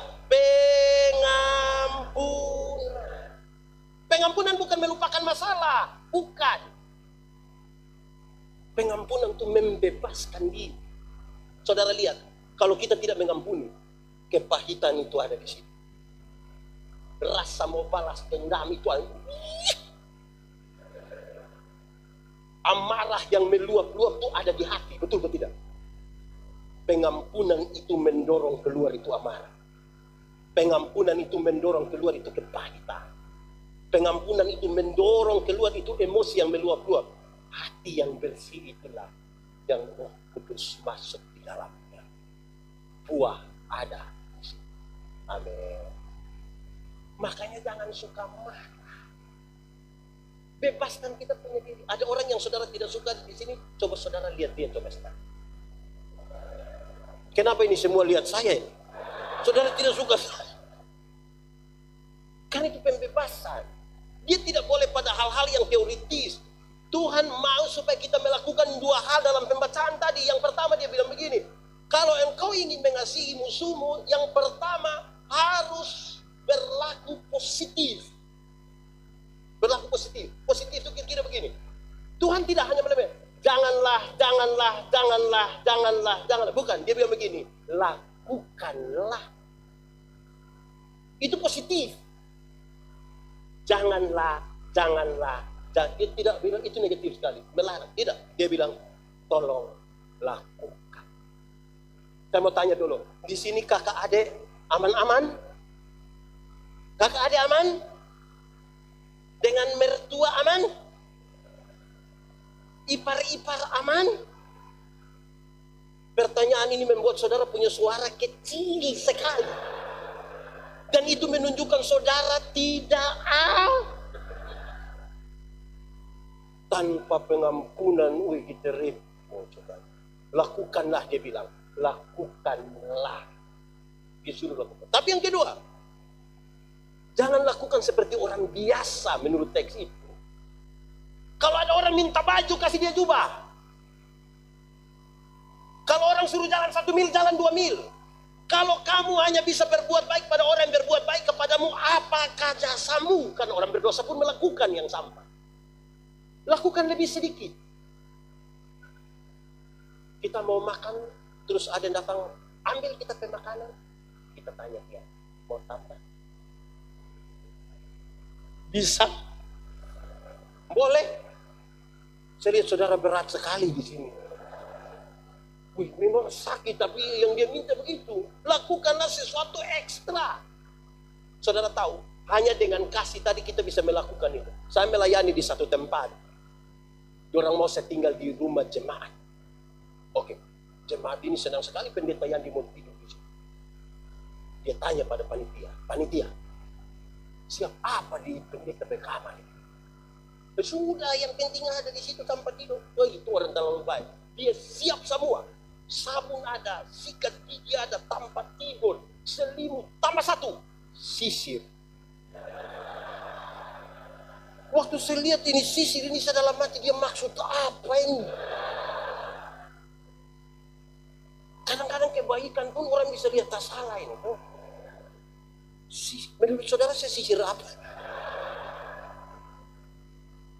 Pengampunan bukan melupakan masalah, bukan. Pengampunan itu membebaskan diri. Saudara lihat, kalau kita tidak mengampuni, kepahitan itu ada di situ. Rasa mau balas dendam itu ada. Amarah yang meluap-luap itu ada di hati, betul atau tidak? Pengampunan itu mendorong keluar itu amarah. Pengampunan itu mendorong keluar itu kepahitan. Pengampunan itu mendorong keluar itu emosi yang meluap-luap. Hati yang bersih itulah yang Roh Kudus masuk di dalamnya. Buah ada. Amin. Makanya Tuhan suka marah. Bebaskan kita punya diri. Ada orang yang saudara tidak suka di sini, coba saudara lihat dia, coba sekarang. Kenapa ini semua lihat saya ini? Saudara tidak suka saya. Kan itu pembebasan. Dia tidak boleh pada hal-hal yang teoritis. Tuhan mau supaya kita melakukan dua hal dalam pembacaan tadi. Yang pertama dia bilang begini, kalau engkau ingin mengasihi musuhmu, yang pertama harus berlaku positif. Berlaku positif. Positif itu kira-kira begini. Tuhan tidak hanya bilang, janganlah. Bukan, dia bilang begini, lakukanlah. Itu positif. Janganlah. Dia tidak bilang itu negatif sekali, melarang. Tidak, dia bilang tolong lakukan. Saya mau tanya dulu, di sini kakak adik aman-aman? Kakak adik aman? Dengan mertua aman? Ipar-ipar aman? Pertanyaan ini membuat saudara punya suara kecil sekali. Dan itu menunjukkan saudara tidak tanpa pengampunan. Kita repot. Lakukanlah, dia bilang. Lakukanlah. Disuruh lakukan. Tapi yang kedua, jangan lakukan seperti orang biasa menurut teks itu. Kalau ada orang minta baju, kasih dia jubah. Kalau orang suruh jalan 1 mil, jalan 2 mil. Kalau kamu hanya bisa berbuat baik pada orang yang berbuat baik kepadamu, apakah jasamu? Karena orang berdosa pun melakukan yang sama. Lakukan lebih sedikit. Kita mau makan, terus ada yang datang, ambil kita makanan. Kita tanya dia, mau tambah? Bisa? Boleh? Saya lihat saudara berat sekali di sini. Wih, memang sakit, tapi yang dia minta begitu. Lakukanlah sesuatu ekstra. Saudara tahu, hanya dengan kasih tadi kita bisa melakukan itu. Saya melayani di satu tempat. Orang mau saya tinggal di rumah jemaat. Oke, jemaat ini senang sekali pendeta yang mau tidur di sini. Dia tanya pada panitia, siap apa di pendeta berkamar ini? Sudah, yang penting ada di situ tempat tidur. Oh, itu orang terlalu baik. Dia siap semua. Sabun ada, sikat gigi ada, tempat tidur, selimut, tambah 1, sisir. Waktu saya lihat ini sisir ini, saya dalam hati, dia maksud apa ini? Kadang-kadang kebaikan pun orang bisa lihat tak salah ini. Menurut saudara saya sisir apa?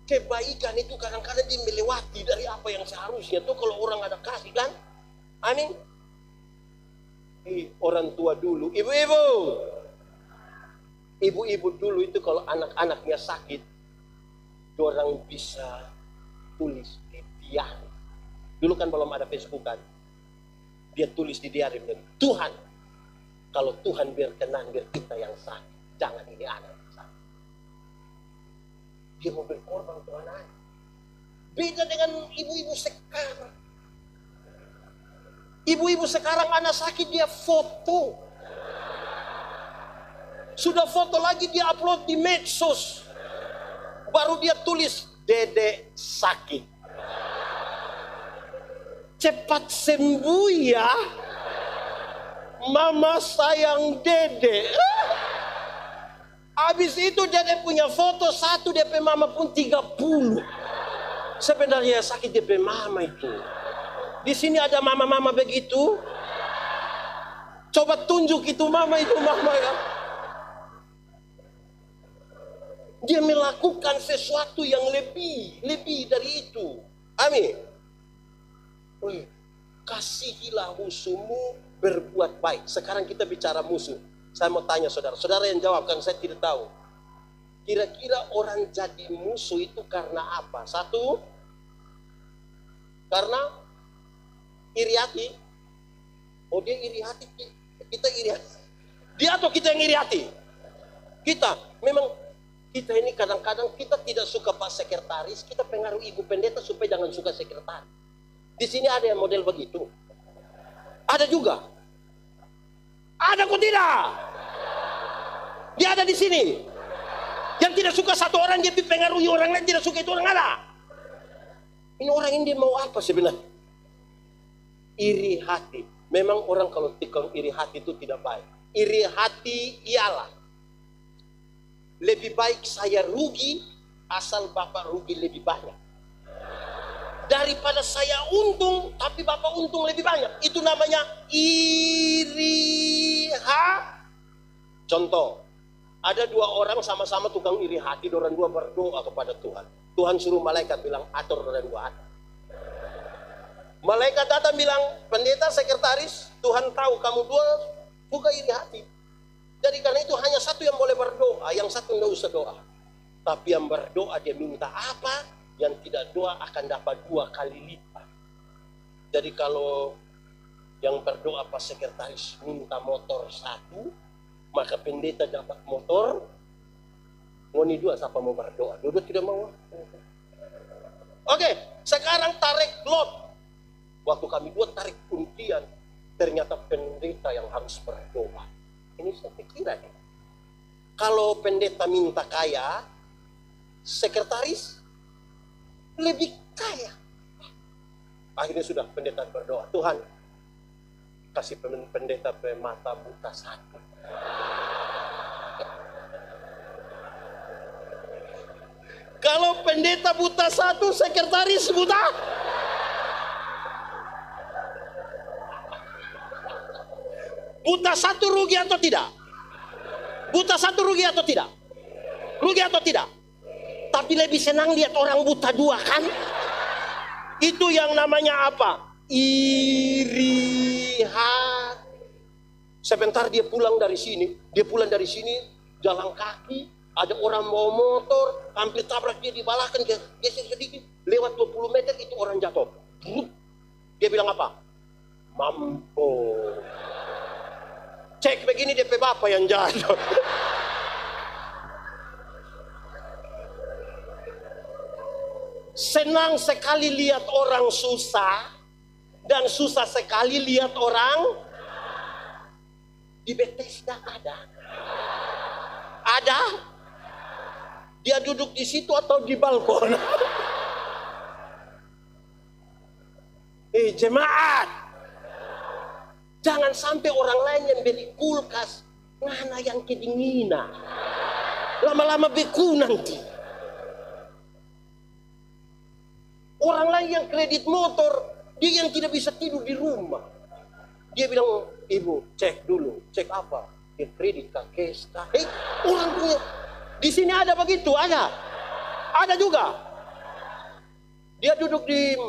Kebaikan itu kadang-kadang dia melewati dari apa yang seharusnya. Tuh kalau orang ada kasih kan? Amin. Orang tua dulu, ibu-ibu dulu itu kalau anak-anaknya sakit, orang bisa tulis di diari. Dulu kan belum ada Facebook kan, dia tulis di diari, Tuhan, kalau Tuhan berkenan biar kita yang sakit, jangan ini anak yang sakit. Dia mau berkorban untuk anak. Beda dengan ibu-ibu sekarang. Ibu-ibu sekarang anak sakit dia foto. Sudah foto lagi dia upload di medsos. Baru dia tulis Dede sakit. Cepat sembuh ya. Mama sayang Dede. Habis itu Dede punya foto 1, DP mama pun 30. Sebenarnya sakit DP mama itu. Di sini ada mama-mama begitu. Coba tunjuk itu mama ya. Dia melakukan sesuatu yang lebih dari itu. Amin. Kasihilah musuhmu, berbuat baik. Sekarang kita bicara musuh. Saya mau tanya saudara. Saudara yang jawab, kan saya tidak tahu. Kira-kira orang jadi musuh itu karena apa? 1, karena iri hati. Oh, dia iri hati, kita iri hati. Dia atau kita yang iri hati? Kita. Memang kita ini kadang-kadang kita tidak suka Pak Sekretaris, kita pengaruh Ibu Pendeta supaya jangan suka sekretaris. Di sini ada yang model begitu. Ada juga. Ada kok tidak? Dia ada di sini. tidak suka satu orang, dia pengaruhi orang lain tidak suka, itu orang ada. Ini orang ini mau apa sebenarnya? Iri hati. Memang orang kalau tikung iri hati itu tidak baik. Iri hati ialah lebih baik saya rugi asal Bapak rugi lebih banyak daripada saya untung tapi Bapak untung lebih banyak. Itu namanya iri hati. Contoh, ada dua orang sama-sama tukang iri hati, orang dua berdoa kepada Tuhan. Tuhan suruh malaikat bilang, atur orang dua hati. Malaikat datang bilang, pendeta, sekretaris, Tuhan tahu kamu dua juga iri hati. Jadi karena itu hanya satu yang boleh berdoa, yang satu tidak usah doa. Tapi yang berdoa dia minta apa, yang tidak doa akan dapat 2 kali lipat. Jadi kalau yang berdoa pas sekretaris minta motor 1, maka pendeta dapat motor. Ngoni 2 siapa mau berdoa? Dua tidak mau. Oke, sekarang tarik lot. Waktu kami buat tarik undian, ternyata pendeta yang harus berdoa. Ini saya pikiran. Kalau pendeta minta kaya, sekretaris lebih kaya. Akhirnya sudah pendeta berdoa, Tuhan kasih pendeta mata buta 1. Kalau pendeta buta 1, sekretaris buta. Buta 1 rugi atau tidak? Buta 1 rugi atau tidak? Rugi atau tidak? Tapi lebih senang lihat orang buta 2 kan? Itu yang namanya apa? Iri hati. Sebentar dia pulang dari sini, jalan kaki, ada orang bawa motor, hampir tabrak dia di belakang, geser sedikit, lewat 20 meter itu orang jatuh. Dia bilang apa? Mampu. Cek begini DP bapak yang jatuh. Senang sekali lihat orang susah dan susah sekali lihat orang di Bethesda ada. Ada? Dia duduk di situ atau di balkon? Jemaat, jangan sampai orang lain yang beli kulkas, ngana yang kedinginan, lama-lama beku nanti. Orang lain yang kredit motor, dia yang tidak bisa tidur di rumah. Dia bilang, ibu cek dulu, cek apa? Dia kredit kah, cash kah? Orang punya. Di sini ada begitu, ada juga. Dia duduk di.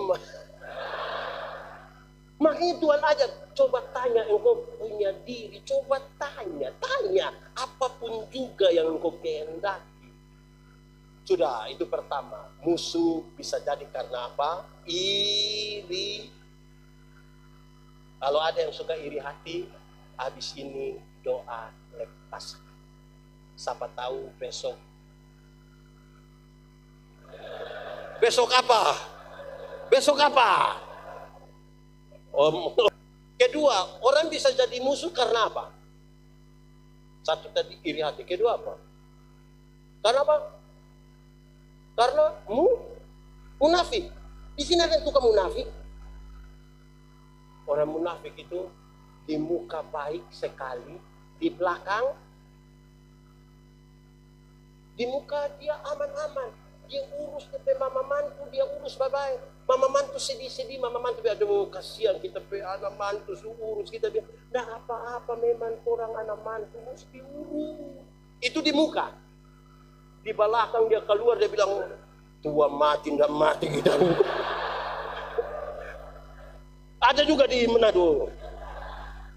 Makanya Tuhan aja, coba tanya engkau punya diri, coba tanya apapun juga yang engkau kehendaki. Sudah, itu pertama. Musuh bisa jadi karena apa? Iri. Kalau ada yang suka iri hati, habis ini doa lepas. Siapa tahu besok apa? Besok apa? Kedua, orang bisa jadi musuh karena apa? Satu tadi iri hati. Kedua apa? Karena apa? Karena munafik. Di sini ada yang tukang munafik. Orang munafik itu di muka baik sekali, di belakang, di muka dia aman-aman. Dia urus DP mama mantu, dia urus babai. Mama mantu sedih-sedih, mama mantu biar aduh kasihan kita pe anak mantu urus kita biar. Nah apa-apa memang orang anak mantu mesti urus. Itu di muka. Di belakang dia keluar dia bilang tua mati enggak mati kita. Ada juga di Manado.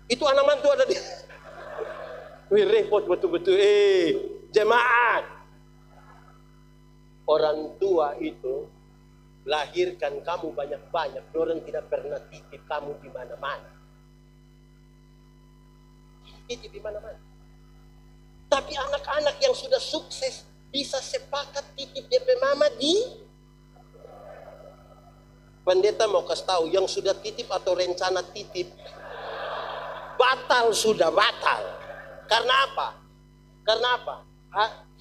Itu anak mantu ada di. Wih repot betul-betul. Jemaat. Orang tua itu lahirkan kamu banyak-banyak, orang tidak pernah titip kamu di mana-mana. Titip di mana-mana. Tapi anak-anak yang sudah sukses bisa sepakat titip DP mama di. Pendeta mau kasih tahu yang sudah titip atau rencana titip batal, sudah batal. Karena apa?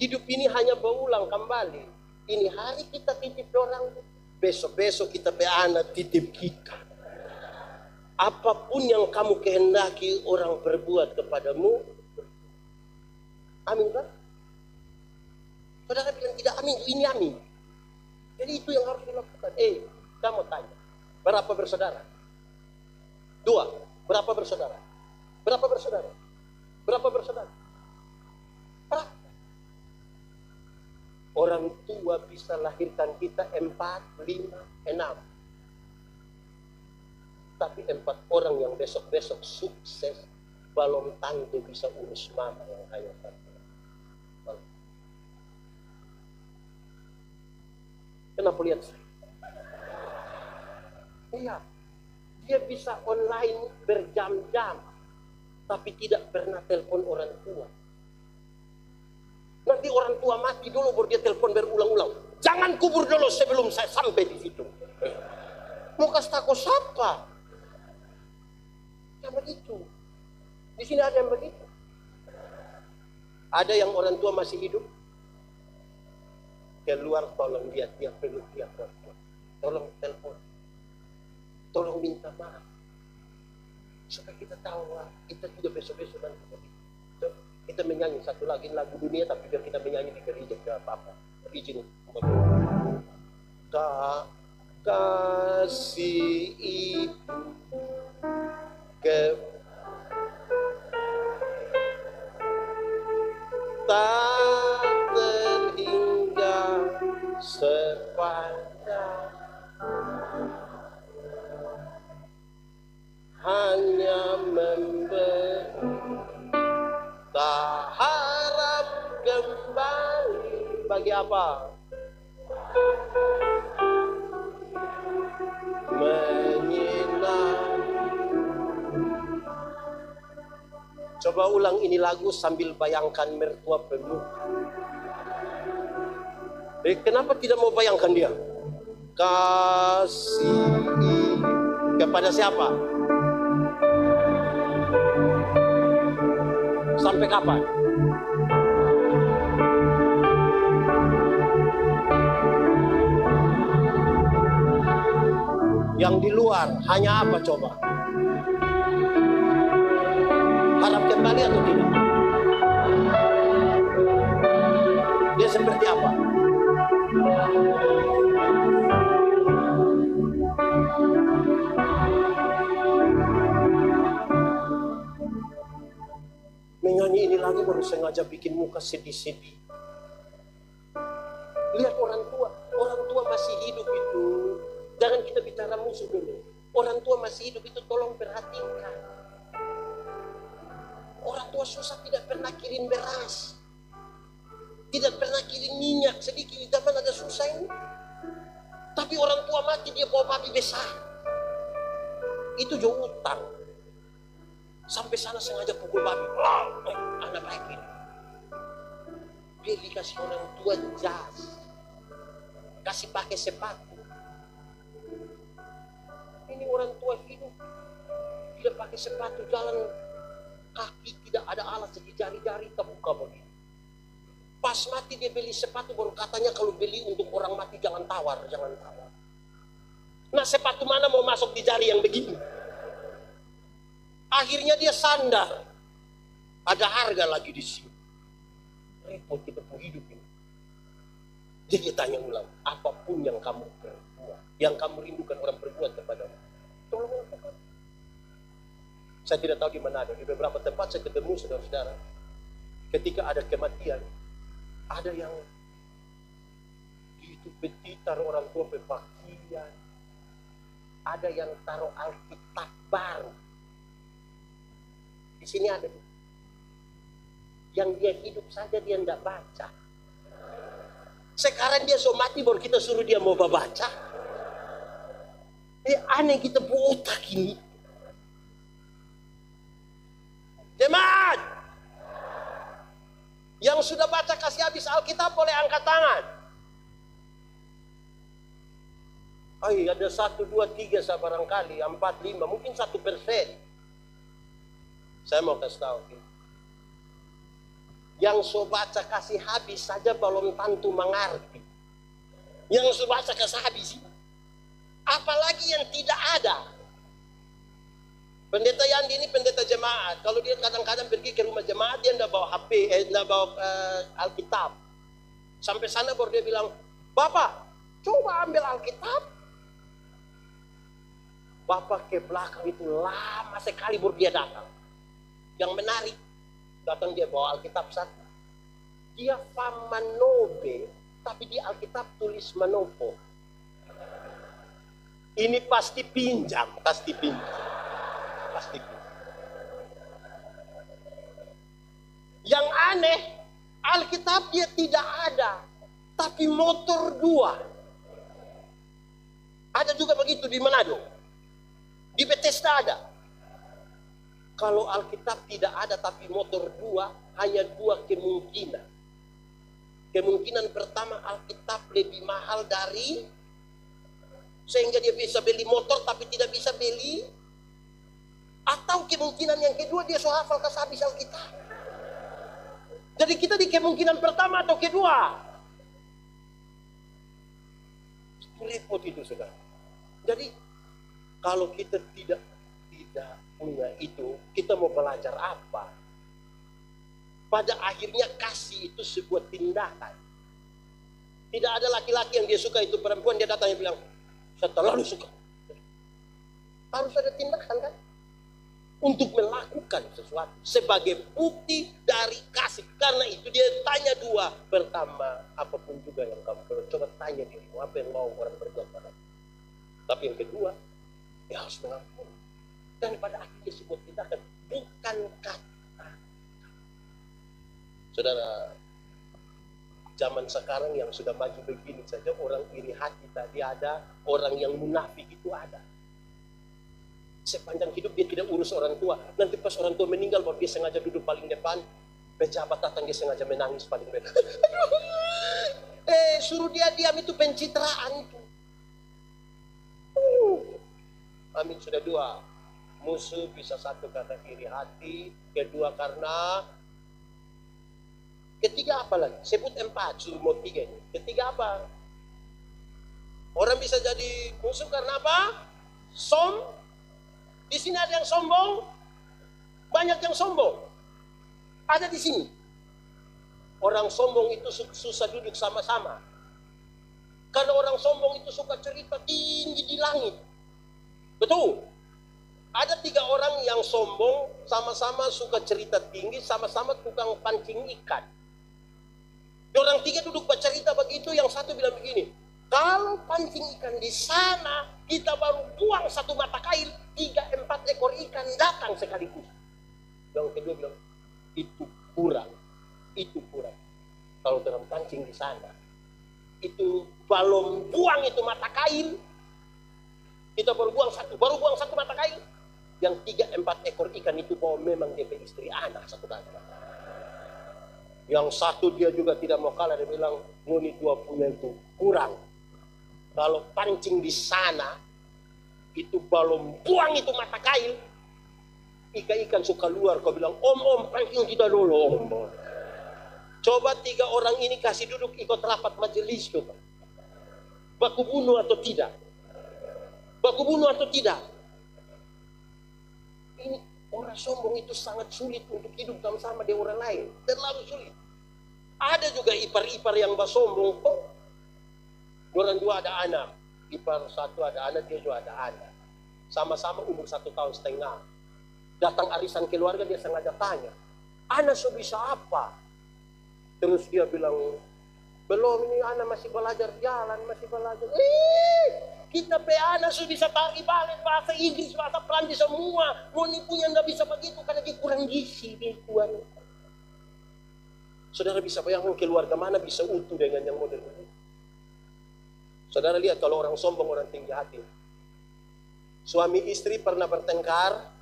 Hidup ini hanya berulang kembali. Ini hari kita titip orang, besok-besok kita pe anak titip kita. Apapun yang kamu kehendaki orang berbuat kepadamu, amin kan? Saudara bilang tidak amin, ini amin. Jadi itu yang harus dilakukan. Kamu tanya, berapa bersaudara? 2. Berapa bersaudara? Berapa bersaudara? Berapa bersaudara? Berapa? Orang tua bisa lahirkan kita 4, 5, 6. Tapi 4 orang yang besok-besok sukses, belum tentu bisa urus mama yang hanya satu. Kenapa lihat saya? Iya, dia bisa online berjam-jam, tapi tidak pernah telepon orang tua. Nanti orang tua mati dulu baru dia telepon berulang-ulang. Jangan kubur dulu sebelum saya sampai di situ. Mau kasih tahu siapa? Yang begitu. Di sini ada yang begitu. Ada yang orang tua masih hidup. Keluar tolong dia peluk dia. Tolong telepon. Tolong minta maaf. Supaya kita tahu kita juga besok-besok nanti begitu. Kita menyanyi satu lagi lagu dunia, tapi biar kita menyanyi di gereja tidak apa-apa. Izin. Tak kasih itu tak terhingga sepanjang hanya memberi. Tak harap kembali bagi apa? Menyinar. Coba ulang ini lagu sambil bayangkan mertua penuh. Kenapa tidak mau bayangkan dia? Kasih kepada siapa? Sampai kapan? Yang di luar hanya apa coba? Harap kembali atau tidak? Dia seperti apa? Menyanyi ini lagi baru sengaja bikin muka sedih-sedih. Lihat orang tua masih hidup itu. Jangan kita bicara musuh dulu. Orang tua masih hidup itu tolong perhatikan. Orang tua susah tidak pernah kirim beras. Tidak pernah kirim minyak sedikit. Zaman ada susah ini. Tapi orang tua mati dia bawa babi besar. Itu jauh utang. Sampai sana sengaja pukul babi. Anak baik ini. Dia dikasih orang tua jas. Kasih pakai sepatu. Ini orang tua hidup. Tidak pakai sepatu jalan kaki. Tidak ada alas jadi jari-jari terbuka begini. Pas mati dia beli sepatu baru katanya kalau beli untuk orang mati jangan tawar. Nah sepatu mana mau masuk di jari yang begini? Akhirnya dia sandar. Ada harga lagi di sini. Repot kita pun hidup ini. Jadi dia tanya ulang, apapun yang kamu perbuat, yang kamu rindukan orang berbuat kepadamu, tolong lakukan. Saya tidak tahu di mana ada. Di beberapa tempat saya ketemu saudara-saudara. Ketika ada kematian, ada yang itu peti taruh orang tua pakaian, ada yang taruh Alkitab baru. Di sini ada yang dia hidup saja dia tidak baca. Sekarang dia so mati baru kita suruh dia mau baca. Aneh kita botak ini. Jemaat yang sudah baca kasih habis Alkitab boleh angkat tangan. Ada 1, 2, 3 saya barangkali 4, 5 mungkin 1%. Saya mau kasih tahu. Yang so baca kasih habis saja belum tentu mengerti. Yang so baca kasih habis, apalagi yang tidak ada. Pendeta Yandi ini pendeta jemaat. Kalau dia kadang-kadang pergi ke rumah jemaat, dia tidak bawa HP, tidak bawa Alkitab. Sampai sana baru dia bilang, Bapak, coba ambil Alkitab. Bapak ke belakang itu lama sekali baru dia datang. Yang menarik, datang dia bawa Alkitab satu. Dia famanobe, tapi di Alkitab tulis manopo. Ini pasti pinjam, pasti pinjam. Yang aneh, Alkitab dia tidak ada, tapi motor 2. Ada juga begitu di Manado, di Bethesda ada. Kalau Alkitab tidak ada tapi motor 2, hanya 2 kemungkinan. Kemungkinan pertama, Alkitab lebih mahal dari, sehingga dia bisa beli motor tapi tidak bisa beli. Atau kemungkinan yang kedua, dia so hafal habis Alkitab. Jadi kita di kemungkinan pertama atau kedua. Repot itu, saudara. Jadi kalau kita tidak punya itu, kita mau belajar apa? Pada akhirnya kasih itu sebuah tindakan. Tidak ada laki-laki yang dia suka itu perempuan, dia datang dan bilang, saya terlalu suka. Harus ada tindakan, kan? Untuk melakukan sesuatu sebagai bukti dari kasih. Karena itu dia tanya 2. Pertama, apapun juga yang kamu perlu, coba tanya dirimu, apa yang mau orang berbuat padamu. Tapi yang kedua, dia harus mengaku. Dan pada akhirnya sebuah tindakan, bukan kata. Saudara, zaman sekarang yang sudah maju begini saja, orang iri hati tadi ada, orang yang munafik itu ada. Sepanjang hidup dia tidak urus orang tua. Nanti pas orang tua meninggal, baru dia sengaja duduk paling depan. Pejabat datang, dia sengaja menangis paling depan. Suruh dia diam, itu pencitraan itu. Amin, sudah 2. Musuh bisa 1 karena iri hati, kedua karena, ketiga apa lagi? Sebut 4, suruh mau 3 ini. Ketiga apa? Orang bisa jadi musuh karena apa? Di sini ada yang sombong, banyak yang sombong. Ada di sini. Orang sombong itu susah duduk sama-sama. Karena orang sombong itu suka cerita tinggi di langit. Betul. Ada 3 orang yang sombong, sama-sama suka cerita tinggi, sama-sama tukang pancing ikan. Orang 3 duduk bercerita begitu, yang satu bilang begini, kalau pancing ikan di sana, kita baru buang 1 mata kail, 3-4 ekor ikan datang sekaligus. Yang kedua bilang, itu kurang. Kalau dalam pancing di sana, itu belum buang itu mata kail, kita baru buang 1 mata kail. Yang 3-4 ekor ikan itu bahwa memang dia istri anak satu kali. Yang satu dia juga tidak mau kalah, dia bilang, ngoni 2 punya itu kurang. Kalau pancing di sana, itu belum buang itu mata kail, ikan suka keluar. Kau bilang, om pancing kita dulu, om. Coba 3 orang ini kasih duduk ikut rapat majelis, coba. Baku bunuh atau tidak? Ini orang sombong itu sangat sulit untuk hidup sama dengan orang lain. Terlalu sulit. Ada juga ipar-ipar yang bersombong, kok. Orang 2 ada anak, ipar 1 ada anak, dia juga ada anak. Sama-sama umur 1,5 tahun. Datang arisan keluarga, dia sengaja tanya, anak so bisa apa? Terus dia bilang, belum, ini anak masih belajar jalan, kita pe anak so bisa tari balet, bahasa Inggris, bahasa Prancis semua. Ngoni punya nggak bisa begitu karena dia kurang gizi. Saudara bisa bayangkan keluarga mana bisa utuh dengan yang model begitu? Saudara lihat kalau orang sombong, orang tinggi hati. Suami istri pernah bertengkar,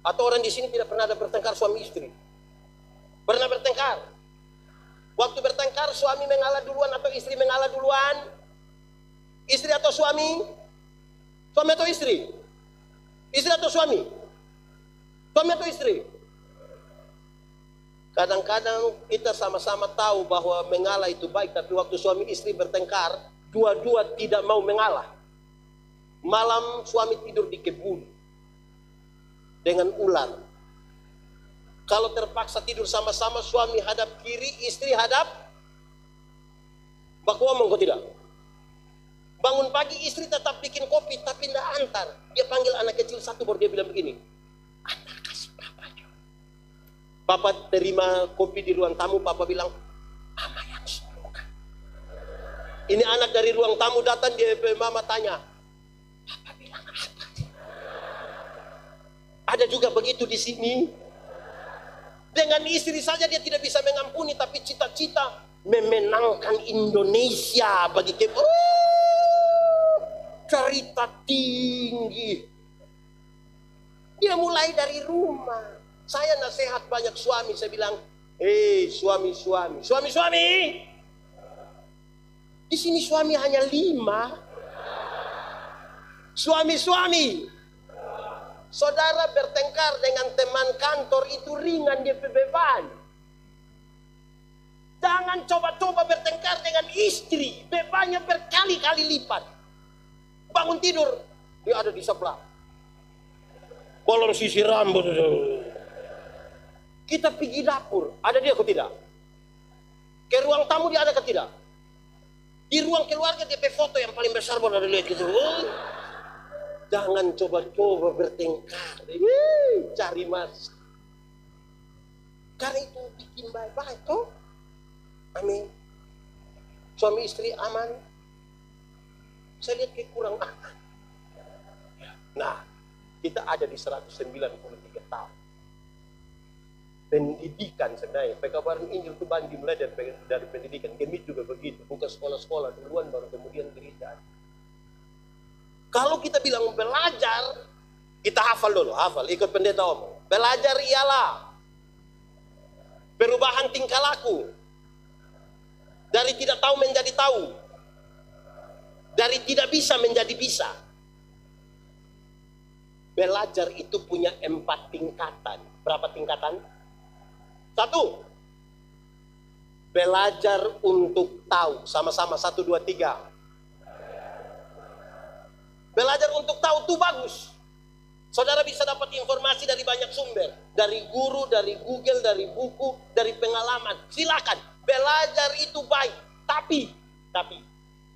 atau orang di sini tidak pernah ada bertengkar suami istri? Pernah bertengkar? Waktu bertengkar suami mengalah duluan atau istri mengalah duluan? Istri atau suami? Suami atau istri? Istri atau suami? Suami atau istri? Kadang-kadang kita sama-sama tahu bahwa mengalah itu baik, tapi waktu suami istri bertengkar, dua-dua tidak mau mengalah. Malam suami tidur di kebun dengan ular. Kalau terpaksa tidur sama-sama, suami hadap kiri, istri hadap baku omong, kok tidak? Bangun pagi istri tetap bikin kopi, tapi tidak antar. Dia panggil anak kecil satu, baru dia bilang begini, antar kasih papa juga. Papa terima kopi di ruang tamu, papa bilang, mama yang suruhkan. Ini anak dari ruang tamu datang, dia mama tanya, papa bilang apa sih? Ada juga begitu di sini. Dengan istri saja dia tidak bisa mengampuni, tapi cita-cita memenangkan Indonesia bagi kita. Cerita tinggi. Dia mulai dari rumah. Saya nasihat banyak suami, saya bilang, suami-suami. Suami-suami. Di sini suami hanya 5. Suami-suami. Saudara bertengkar dengan teman kantor itu ringan, dia beban. Jangan coba-coba bertengkar dengan istri, bebannya berkali-kali lipat. Bangun tidur, dia ada di sebelah. Bolong sisir rambut. Kita pergi dapur, ada dia atau tidak? Ke ruang tamu dia ada atau tidak? Di ruang keluarga dia foto yang paling besar, boleh ada lihat gitu. Jangan coba-coba bertengkar, cari mas. Karena itu bikin baik-baik toh. Amin. Suami istri aman. Saya lihat kayak kurang aman. Nah, kita ada di 193 tahun. Pendidikan sebenarnya, pekabaran Injil itu banding mulai dari pendidikan. Gemit juga begitu, buka sekolah-sekolah duluan baru kemudian gereja. Kalau kita bilang belajar, kita hafal dulu, ikut pendeta omong. Belajar ialah perubahan tingkah laku. Dari tidak tahu menjadi tahu. Dari tidak bisa menjadi bisa. Belajar itu punya 4 tingkatan. Berapa tingkatan? 1. Belajar untuk tahu. Sama-sama 1, 2, 3. Belajar untuk tahu itu bagus. Saudara bisa dapat informasi dari banyak sumber. Dari guru, dari Google, dari buku, dari pengalaman. Silakan. Belajar itu baik. Tapi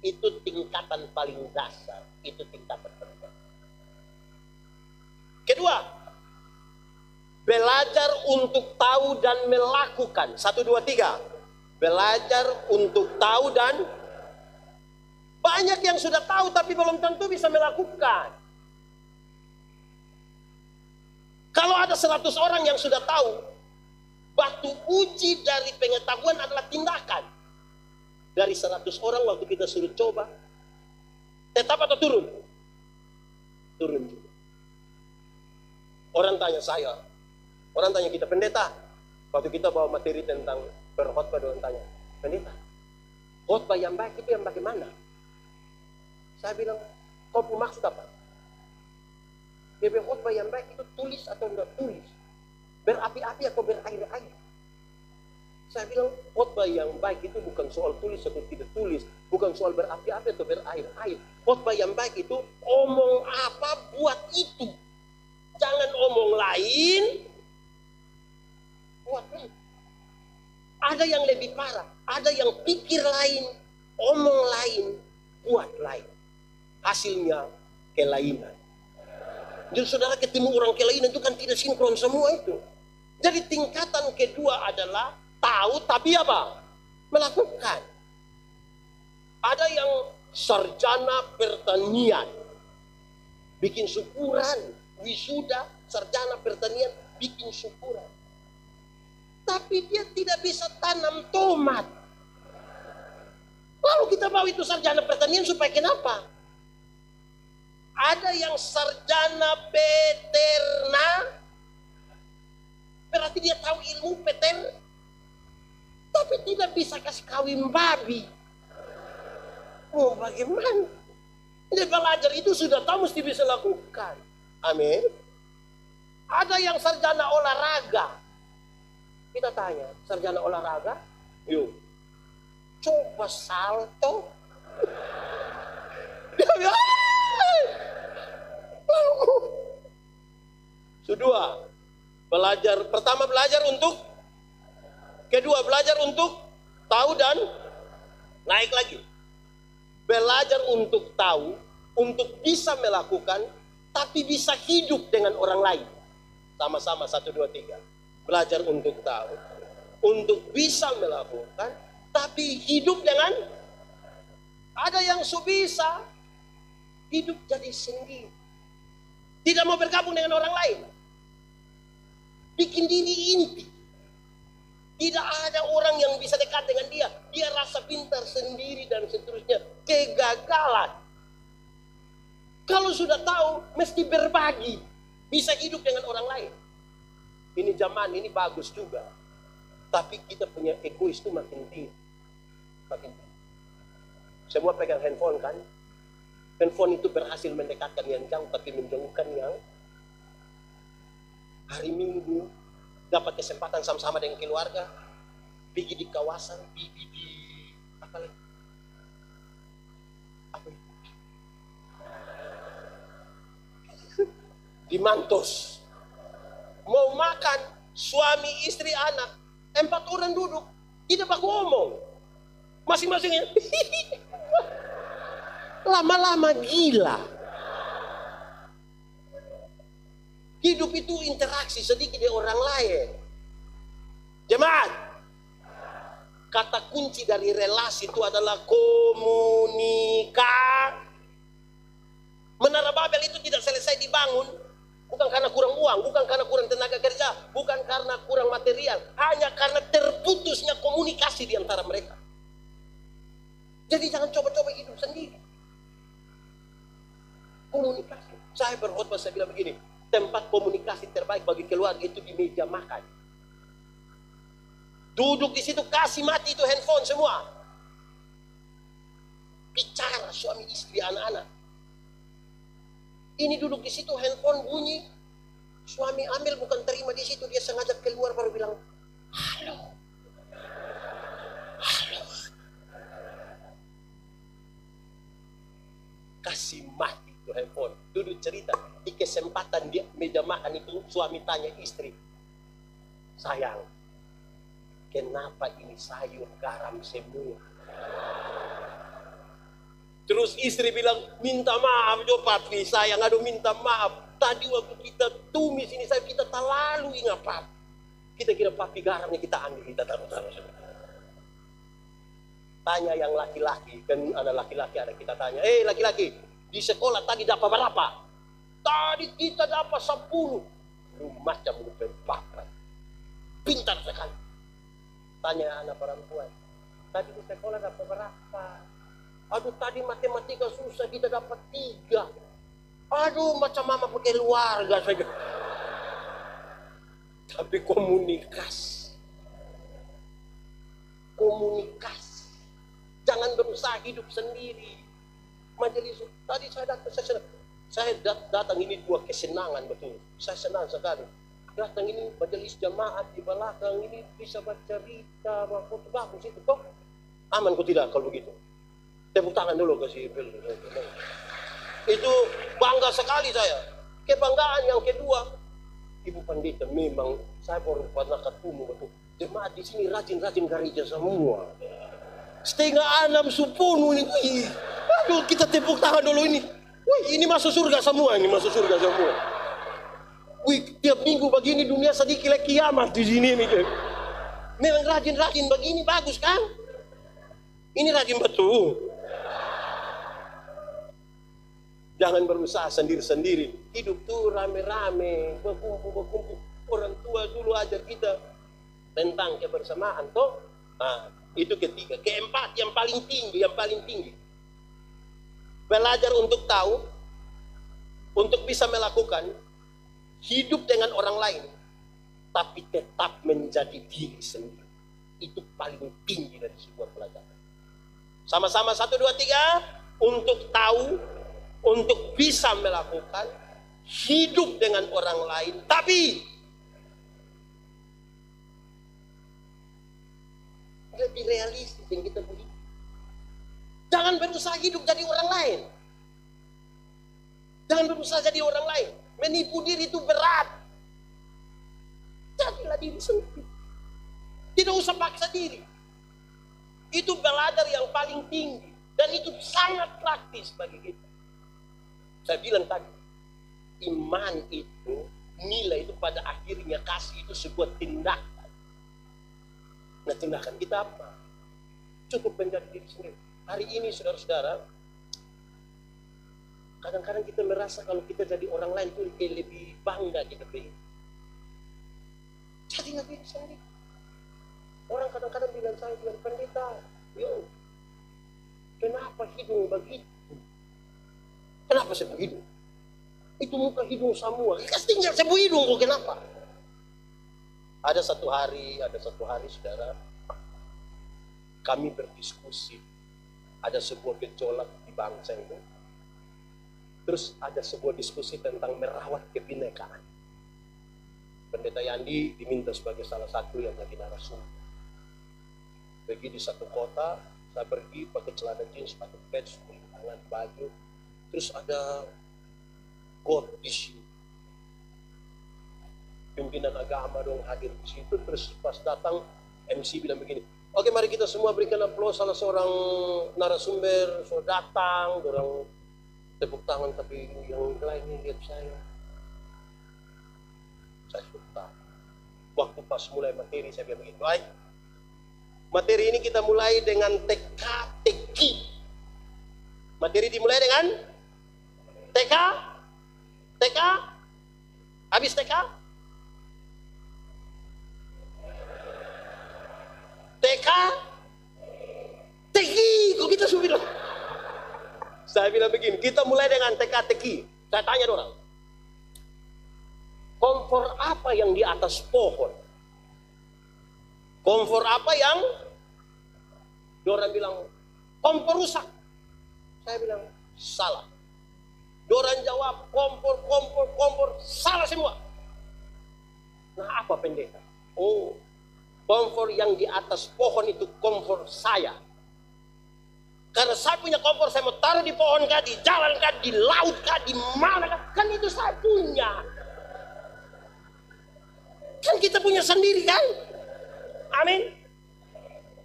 itu tingkatan paling dasar. Itu tingkatan terbaik. Kedua, belajar untuk tahu dan melakukan. 1, 2, 3. Belajar untuk tahu dan banyak yang sudah tahu tapi belum tentu bisa melakukan. Kalau ada 100 orang yang sudah tahu, batu uji dari pengetahuan adalah tindakan. Dari 100 orang waktu kita suruh coba, tetap atau turun? Turun juga. Orang tanya saya, orang tanya kita, pendeta, waktu kita bawa materi tentang berkhotbah, orang tanya, pendeta, khotbah yang baik itu yang bagaimana? Saya bilang, kau punya maksud apa? Dia bilang, khotbah yang baik itu tulis atau enggak tulis? Berapi-api atau berair-air? Saya bilang, khotbah yang baik itu bukan soal tulis atau tidak tulis, bukan soal berapi-api atau berair-air. Khotbah yang baik itu omong apa buat itu. Jangan omong lain, buat lain. Ada yang lebih parah, ada yang pikir lain, omong lain, buat lain. Hasilnya kelainan. Jadi saudara ketemu orang kelainan itu kan tidak sinkron semua itu. Jadi tingkatan kedua adalah tahu tapi apa? Melakukan. Ada yang sarjana pertanian, bikin syukuran, wisuda, sarjana pertanian, bikin syukuran. Tapi dia tidak bisa tanam tomat. Lalu kita bawa itu sarjana pertanian supaya kenapa? Ada yang sarjana peternak, berarti dia tahu ilmu peternak, tapi tidak bisa kasih kawin babi. Oh bagaimana? Dia belajar itu sudah tahu mesti bisa lakukan. Amin. Ada yang sarjana olahraga, Kita tanya, sarjana olahraga, yuk, coba salto. Dia bilang, lalu, kedua, pertama belajar untuk, kedua belajar untuk tahu dan naik lagi. Belajar untuk tahu, untuk bisa melakukan, tapi bisa hidup dengan orang lain. Sama-sama 1, 2, 3. Belajar untuk tahu, untuk bisa melakukan, tapi hidup dengan, ada yang bisa hidup jadi sendiri. Tidak mau bergabung dengan orang lain. Bikin diri inti. Tidak ada orang yang bisa dekat dengan dia. Dia rasa pintar sendiri dan seterusnya. Kegagalan. Kalau sudah tahu, mesti berbagi. Bisa hidup dengan orang lain. Ini zaman ini bagus juga. Tapi kita punya egois itu makin tinggi. Makin tinggi. Semua pegang handphone kan. Handphone itu berhasil mendekatkan yang jauh, tapi menjauhkan yang hari Minggu dapat kesempatan sama-sama dengan keluarga, pergi di kawasan, pergi di apa lagi? Apa itu? Di Mantos. Mau makan, suami, istri, anak, 4 orang duduk, tidak baku ngomong. Masing-masingnya. Lama-lama gila. Hidup itu interaksi sedikit dengan orang lain. Jemaat, kata kunci dari relasi itu adalah komunikasi. Menara Babel itu tidak selesai dibangun bukan karena kurang uang, bukan karena kurang tenaga kerja, bukan karena kurang material, hanya karena terputusnya komunikasi di antara mereka. Jadi jangan coba-coba hidup sendiri. Komunikasi. Saya berkhotbah, saya bilang begini, tempat komunikasi terbaik bagi keluarga itu di meja makan. Duduk di situ, kasih mati itu handphone semua. Bicara suami istri anak-anak. Ini duduk di situ, handphone bunyi, suami ambil bukan terima di situ, dia sengaja keluar baru bilang, halo, halo. Kasih mati itu handphone, duduk cerita. Di kesempatan di meja makan itu suami tanya istri, sayang, kenapa ini sayur garam semua? Terus istri bilang, minta maaf jo papi, sayang, aduh minta maaf. Tadi waktu kita tumis ini, kita terlalu ingat papi. Kita kira papi garamnya kita ambil, kita taruh-taruh. Tanya yang laki-laki, kan ada laki-laki, ada kita tanya, laki-laki, di sekolah tadi dapat berapa? Tadi kita dapat 10. Lu macam lu berbakat. Pintar sekali. Tanya anak perempuan, tadi di sekolah dapat berapa? Aduh tadi matematika susah, kita dapat 3. Aduh macam mama pakai keluarga saja. Tapi komunikasi. Komunikasi. Jangan berusaha hidup sendiri. Majelis, tadi saya datang ini 2 kesenangan betul. Saya senang sekali. Datang ini majelis jamaat di belakang ini bisa baca cerita, foto bagus itu kok. Aman kok tidak kalau begitu? Tepuk tangan dulu kasih Bill. Itu bangga sekali saya. Kebanggaan yang kedua, Ibu Pandita, memang saya baru pernah ketemu betul. Jemaat di sini rajin-rajin gereja semua. 5:30 10 ini. Aduh, kita tepuk tangan dulu ini. Wih, ini masuk surga semua, ini masuk surga semua. Wih, tiap minggu begini dunia sedikit lagi kiamat di sini nih. Memang rajin-rajin begini bagus kan? Ini rajin betul. Jangan berusaha sendiri-sendiri. Hidup tuh rame-rame, berkumpul-berkumpul. Orang tua dulu ajar kita tentang kebersamaan toh. Nah, itu ketiga. Keempat yang paling tinggi. Belajar untuk tahu, untuk bisa melakukan, hidup dengan orang lain, tapi tetap menjadi diri sendiri. Itu paling tinggi dari sebuah pelajaran. Sama-sama 1, 2, 3. Untuk tahu, untuk bisa melakukan, hidup dengan orang lain, tapi lebih realistis yang kita punya. Jangan berusaha hidup jadi orang lain. Jangan berusaha jadi orang lain. Menipu diri itu berat. Jadilah diri sendiri. Tidak usah paksa diri. Itu belajar yang paling tinggi. Dan itu sangat praktis bagi kita. Saya bilang tadi, iman itu, nilai itu pada akhirnya kasih itu sebuah tindakan. Nah, tindakan kita apa? Cukup menjadi diri sendiri. Hari ini saudara-saudara, kadang-kadang kita merasa kalau kita jadi orang lain itu lebih bangga kita begini. Jadilah diri sendiri. Orang kadang-kadang bilang saya, bilang pendeta, yo, kenapa hidung begitu? Kenapa saya begitu? Itu muka hidung semua. Tinggal sebuah hidung kok, kenapa? Ada satu hari saudara, kami berdiskusi. Ada sebuah gejolak di bangsa ini. Terus ada sebuah diskusi tentang merawat kebinekaan. Pendeta Yandi diminta sebagai salah satu yang lagi narasumber. Pergi di satu kota, saya pergi pakai celana jeans, pakai patch, tangan baju. Terus ada God di sini. Pimpinan agama dong hadir di situ. Terus pas datang MC bilang begini, oke, mari kita semua berikan aplaus salah seorang narasumber. So datang, orang tepuk tangan, tapi yang lain lihat saya suka. Waktu pas mulai materi saya bilang begini, baik, materi ini kita mulai dengan teka-teki. Materi dimulai dengan TK, habis TK, teki, kok kita semua bilang. Saya bilang begini, kita mulai dengan teka-teki. Saya tanya orang, kompor apa yang di atas pohon? Kompor apa yang? Orang bilang, kompor rusak. Saya bilang, salah. Orang jawab, kompor, salah semua. Nah, apa pendeta? Oh, kompor yang di atas pohon itu kompor saya. Karena saya punya kompor, saya mau taruh di pohon kah, di jalan kah, di laut kah, di mana kah, kan itu saya punya. Kan kita punya sendiri kan? Amin.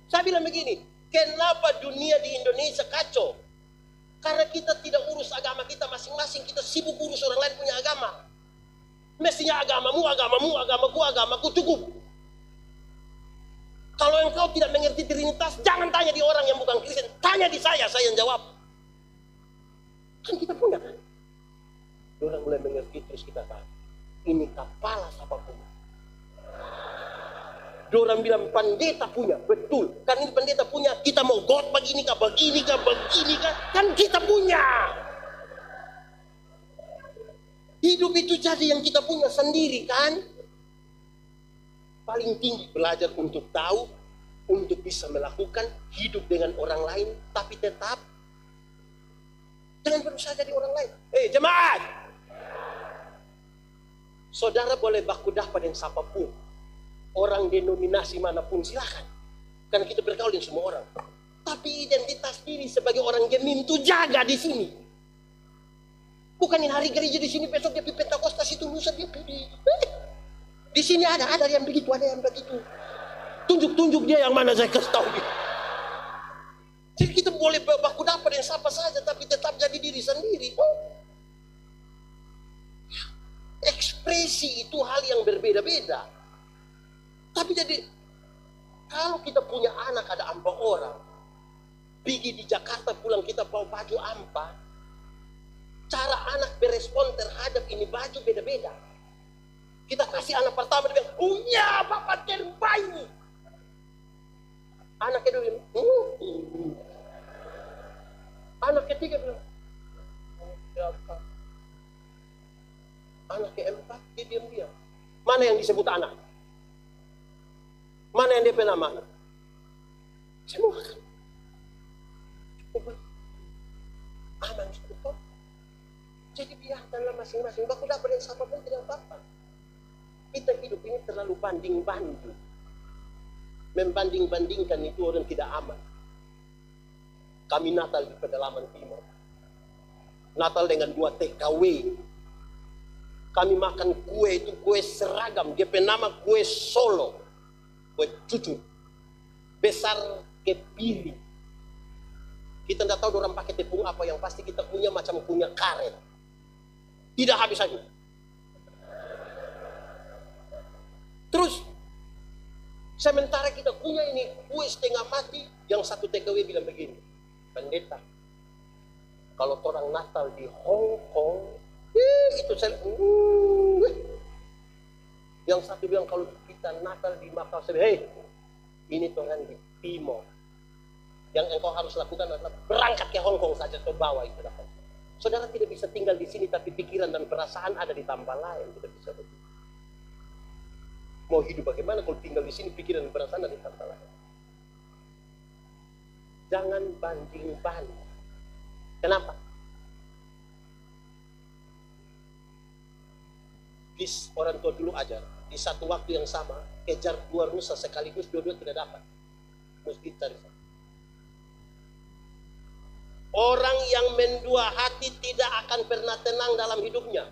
Saya bilang begini, kenapa dunia di Indonesia kacau? Karena kita tidak urus agama kita masing-masing, kita sibuk urus orang lain punya agama. Mestinya agamaku cukup. Kalau engkau tidak mengerti Trinitas, jangan tanya di orang yang bukan Kristen, tanya di saya yang jawab. Kan kita punya kan? Orang mulai mengerti, terus kita tahu, ini kepala siapa punya. Orang bilang pendeta punya, betul. Kan ini pendeta punya, kita mau God begini kah, kan kita punya. Hidup itu jadi yang kita punya sendiri kan. Paling tinggi belajar untuk tahu, untuk bisa melakukan, hidup dengan orang lain, tapi tetap jangan berusaha jadi orang lain. Jemaat, saudara boleh baku dapat dengan siapapun, orang denominasi manapun silakan, karena kita bergaul dengan semua orang. Tapi identitas diri sebagai orang Gemim itu jaga di sini. Bukan yang hari gereja di sini, besok dia pergi Pentakostas, itu lusa dia pergi. Di sini ada yang begitu, Tunjuk dia yang mana, saya kasih tahu dia. Jadi kita boleh baku dapat dengan siapa saja, tapi tetap jadi diri sendiri. Ekspresi itu hal yang berbeda-beda. Tapi jadi, kalau kita punya anak ada 4 orang, pergi di Jakarta pulang kita bawa baju ampa, cara anak berespon terhadap ini baju beda-beda. Kita kasih anak pertama, dia bilang, punya bapak terbaik. Anak kedua bilang, anak ketiga bilang, anak keempat dia diam-diam. Mana yang disebut anak? Mana yang dia nama anak? Semua kan. Cukup aman cukup. Jadi biarkanlah masing-masing. Baku dapat yang siapapun tidak apa-apa. Kita hidup ini terlalu banding-banding. membanding-bandingkan itu orang tidak aman. Kami Natal di pedalaman timur. Natal dengan 2 TKW. Kami makan kue itu kue seragam. Dia nama kue Solo. Kue cucu. Besar kepiri. Kita tidak tahu orang pakai tepung apa, yang pasti kita punya macam punya karet. Tidak habis lagi. Terus sementara kita punya ini kue setengah mati, yang 1 TKW bilang begini, pendeta, kalau orang Natal di Hong Kong, itu saya, yang satu bilang kalau kita Natal di Macau, hei, ini orang di Timor. Yang engkau harus lakukan adalah berangkat ke Hong Kong saja, atau bawa itu dapat. Saudara tidak bisa tinggal di sini, tapi pikiran dan perasaan ada di tempat lain, tidak bisa begitu. Mau hidup bagaimana kalau tinggal di sini, pikiran dan perasaan ada di tempat lain. Jangan banding-banding. Kenapa? Bis orang tua dulu ajar, di satu waktu yang sama, kejar 2 rusa sekaligus, dua-dua tidak dapat. Mesti cari satu. Orang yang mendua hati tidak akan pernah tenang dalam hidupnya.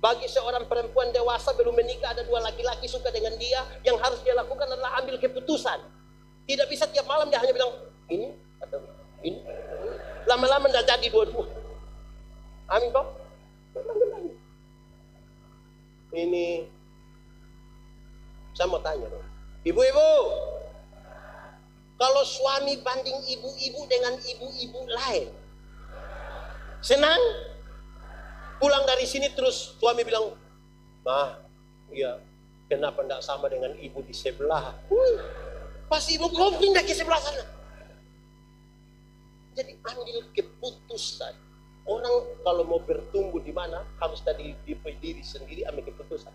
Bagi seorang perempuan dewasa belum menikah, ada 2 laki-laki suka dengan dia, yang harus dia lakukan adalah ambil keputusan. Tidak bisa tiap malam dia hanya bilang ini atau ini. Lama-lama tidak jadi dua-dua. Amin toh? Ini saya mau tanya dong. Ibu-ibu, kalau suami banding ibu-ibu dengan ibu-ibu lain, senang? Pulang dari sini terus suami bilang, "Ma, iya, kenapa tidak sama dengan ibu di sebelah?" Pas ibu kau pindah ke sebelah sana. Jadi ambil keputusan. Orang kalau mau bertumbuh di mana harus tadi di diri sendiri ambil keputusan.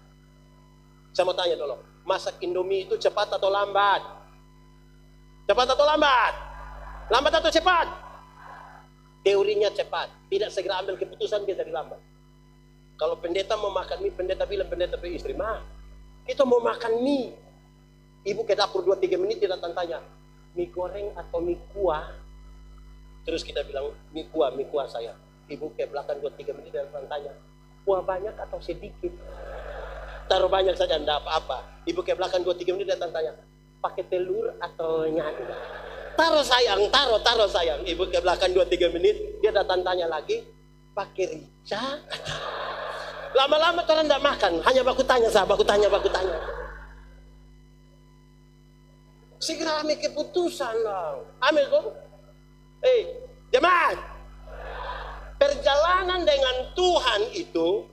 Saya mau tanya tolong, masak Indomie itu cepat atau lambat? Cepat atau lambat? Lambat atau cepat? Teorinya cepat. Tidak segera ambil keputusan dia jadi lambat. Kalau pendeta mau makan mie, pendeta bilang, pendeta ke istri, "Ma, kita mau makan mie." Ibu ke dapur 2-3 menit dia datang tanya, "Mie goreng atau mie kuah?" Terus kita bilang, mie kuah saya." Ibu ke belakang 2-3 menit dia datang tanya, "Kuah banyak atau sedikit?" "Taruh banyak saja, enggak apa-apa." Ibu ke belakang 2-3 menit dia datang tanya, "Pakai telur atau nyatu?" "Taruh sayang, taruh sayang." Ibu ke belakang 2-3 menit dia datang tanya lagi, "Pakai rica?" Lama-lama orang tidak makan, hanya baku tanya. Segera ambil keputusan lah. Ambil tuh. Jemaat. Perjalanan dengan Tuhan itu